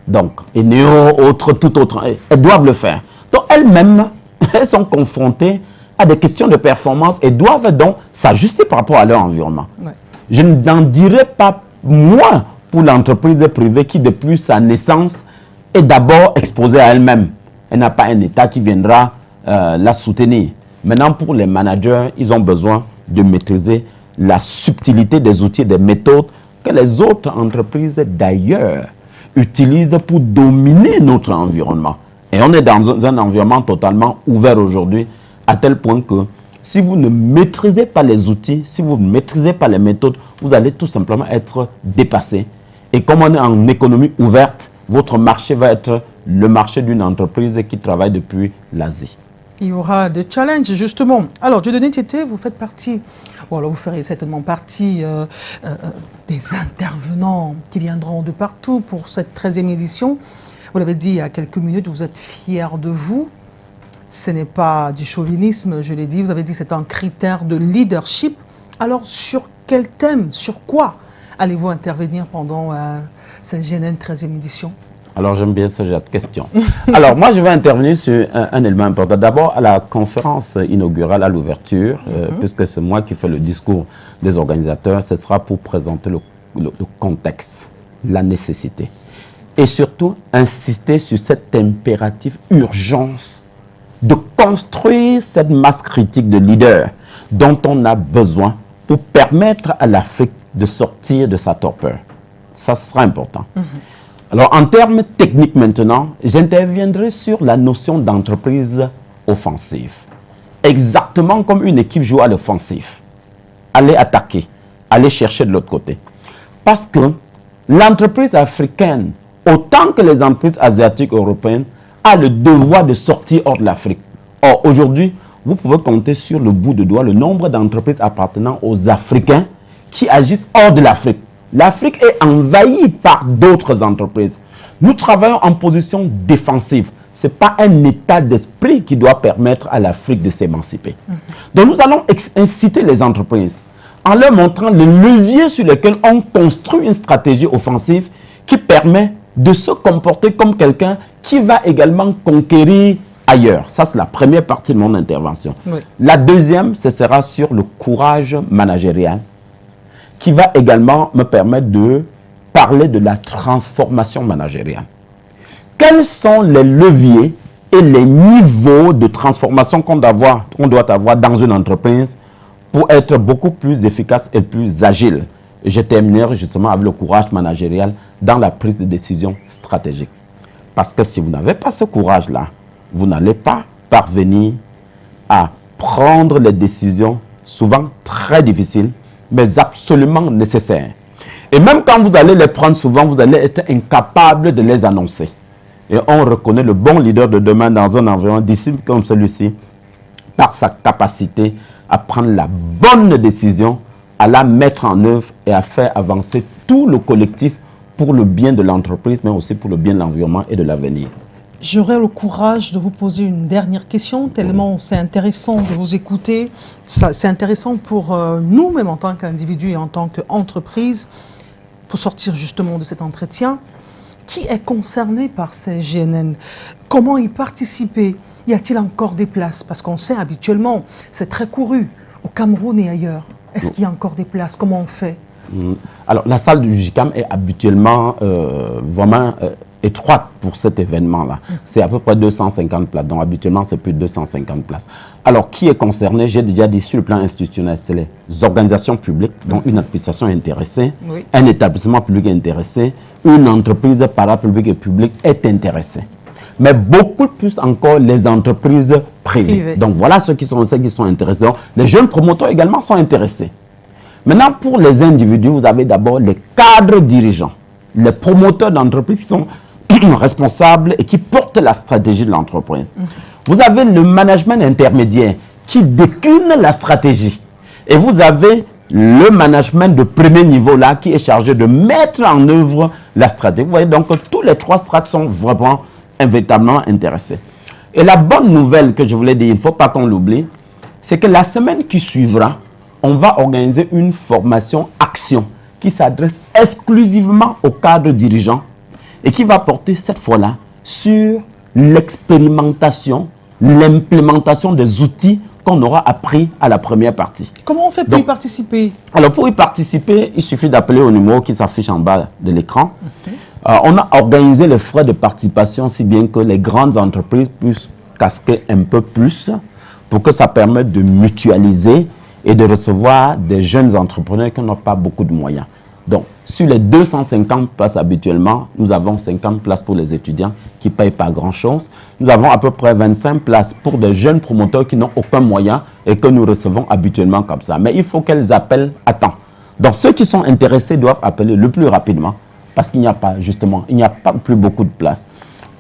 S: Donc, Eneo, tout autre, elles doivent le faire. Donc, elles-mêmes, elles sont confrontées à des questions de performance et doivent donc s'ajuster par rapport à leur environnement. Je n'en dirai pas moins pour l'entreprise privée qui, depuis sa naissance, est d'abord exposée à elle-même. Elle n'a pas un État qui viendra la soutenir. Maintenant, pour les managers, ils ont besoin de maîtriser la subtilité des outils et des méthodes que les autres entreprises d'ailleurs utilisent pour dominer notre environnement. Et on est dans un environnement totalement ouvert aujourd'hui, à tel point que si vous ne maîtrisez pas les outils, si vous ne maîtrisez pas les méthodes, vous allez tout simplement être dépassé. Et comme on est en économie ouverte, votre marché va être le marché d'une entreprise qui travaille depuis l'Asie.
A: Il y aura des challenges, justement. Alors, Dieudonné Tété, vous faites partie, ou alors vous ferez certainement partie des intervenants qui viendront de partout pour cette 13e édition. Vous l'avez dit il y a quelques minutes, vous êtes fiers de vous. Ce n'est pas du chauvinisme, je l'ai dit. Vous avez dit que c'est un critère de leadership. Alors, sur quel thème, sur quoi allez-vous intervenir pendant cette GNN 13e édition?
S: Alors, j'aime bien ce genre de questions. Alors, moi, je vais intervenir sur un élément important. D'abord, à la conférence inaugurale, à l'ouverture, puisque c'est moi qui fais le discours des organisateurs, ce sera pour présenter le contexte, la nécessité. Et surtout, insister sur cet impératif urgence de construire cette masse critique de leaders dont on a besoin pour permettre à l'Afrique de sortir de sa torpeur. Ça sera important. Alors, en termes techniques maintenant, j'interviendrai sur la notion d'entreprise offensive. Exactement comme une équipe joue à l'offensif. Aller attaquer, aller chercher de l'autre côté. Parce que l'entreprise africaine, autant que les entreprises asiatiques européennes, a le devoir de sortir hors de l'Afrique. Or, aujourd'hui, vous pouvez compter sur le bout de doigt le nombre d'entreprises appartenant aux Africains qui agissent hors de l'Afrique. L'Afrique est envahie par d'autres entreprises. Nous travaillons en position défensive. Ce n'est pas un état d'esprit qui doit permettre à l'Afrique de s'émanciper. Donc nous allons inciter les entreprises en leur montrant les leviers sur lesquels on construit une stratégie offensive qui permet de se comporter comme quelqu'un qui va également conquérir ailleurs. Ça, c'est la première partie de mon intervention. La deuxième, ce sera sur le courage managérial, qui va également me permettre de parler de la transformation managériale. Quels sont les leviers et les niveaux de transformation qu'on doit avoir dans une entreprise pour être beaucoup plus efficace et plus agile? Et je terminerai justement avec le courage managérial dans la prise de décision stratégique. Parce que si vous n'avez pas ce courage-là, vous n'allez pas parvenir à prendre les décisions souvent très difficiles, mais absolument nécessaires. Et même quand vous allez les prendre souvent, vous allez être incapable de les annoncer. Et on reconnaît le bon leader de demain dans un environnement difficile comme celui-ci par sa capacité à prendre la bonne décision, à la mettre en œuvre et à faire avancer tout le collectif pour le bien de l'entreprise, mais aussi pour le bien de l'environnement et de l'avenir.
A: J'aurai le courage de vous poser une dernière question, tellement c'est intéressant de vous écouter. C'est intéressant pour nous-mêmes en tant qu'individus et en tant qu'entreprise, pour sortir justement de cet entretien. Qui est concerné par ces GNN? Comment y participer? Y a-t-il encore des places? Parce qu'on sait habituellement, c'est très couru au Cameroun et ailleurs. Est-ce qu'il y a encore des places? Comment on fait?
S: Alors, la salle du JICAM est habituellement vraiment étroite pour cet événement-là. C'est à peu près 250 places. Donc, habituellement, c'est plus de 250 places. Alors, qui est concerné? J'ai déjà dit sur le plan institutionnel, c'est les organisations publiques, dont une administration intéressée, un établissement public intéressé, une entreprise parapublique et publique est intéressée. Mais beaucoup plus encore les entreprises privées. Donc, voilà ceux qui sont intéressés. Donc, les jeunes promoteurs également sont intéressés. Maintenant, pour les individus, vous avez d'abord les cadres dirigeants, les promoteurs d'entreprises qui sont responsables et qui portent la stratégie de l'entreprise. Vous avez le management intermédiaire qui décline la stratégie. Et vous avez le management de premier niveau là qui est chargé de mettre en œuvre la stratégie. Vous voyez donc que tous les trois strates sont vraiment véritablement intéressés. Et la bonne nouvelle que je voulais dire, il ne faut pas qu'on l'oublie, c'est que la semaine qui suivra, on va organiser une formation action qui s'adresse exclusivement aux cadres dirigeants et qui va porter cette fois-là sur l'expérimentation, l'implémentation des outils qu'on aura appris à la première partie.
A: Comment on fait pour y participer?
S: Alors pour y participer, il suffit d'appeler au numéro qui s'affiche en bas de l'écran. On a organisé les frais de participation si bien que les grandes entreprises puissent casquer un peu plus pour que ça permette de mutualiser et de recevoir des jeunes entrepreneurs qui n'ont pas beaucoup de moyens. Donc, sur les 250 places habituellement, nous avons 50 places pour les étudiants qui ne payent pas grand-chose. Nous avons à peu près 25 places pour des jeunes promoteurs qui n'ont aucun moyen et que nous recevons habituellement comme ça. Mais il faut qu'elles appellent à temps. Donc, ceux qui sont intéressés doivent appeler le plus rapidement parce qu'il n'y a pas, justement, il n'y a pas plus beaucoup de places.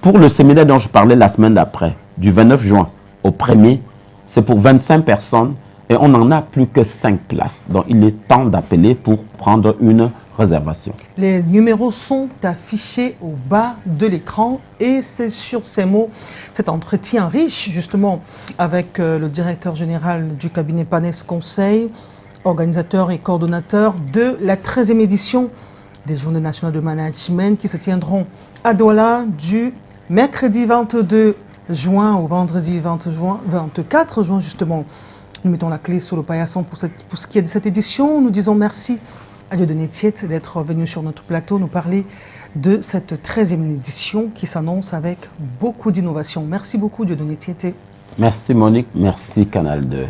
S: Pour le séminaire dont je parlais la semaine d'après, du 29 juin au 1er, c'est pour 25 personnes. Et on n'en a plus que 5 places. Donc, il est temps d'appeler pour prendre une réservation.
A: Les numéros sont affichés au bas de l'écran et c'est sur ces mots, cet entretien riche justement avec le directeur général du cabinet Panes Conseil, organisateur et coordonnateur de la 13e édition des Journées nationales de management qui se tiendront à Douala du mercredi 22 juin au vendredi 24 juin justement. Nous mettons la clé sur le paillasson pour ce qui est de cette édition. Nous disons merci à Dieudonné Tiet d'être venu sur notre plateau nous parler de cette 13e édition qui s'annonce avec beaucoup d'innovation. Merci beaucoup Dieudonné Tiet.
S: Merci Monique, merci Canal 2.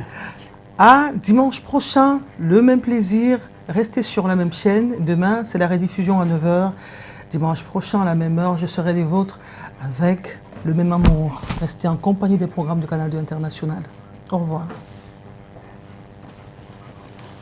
A: À dimanche prochain, le même plaisir, restez sur la même chaîne. Demain, c'est la rediffusion à 9h. Dimanche prochain, à la même heure, je serai des vôtres avec le même amour. Restez en compagnie des programmes de Canal 2 International. Au revoir.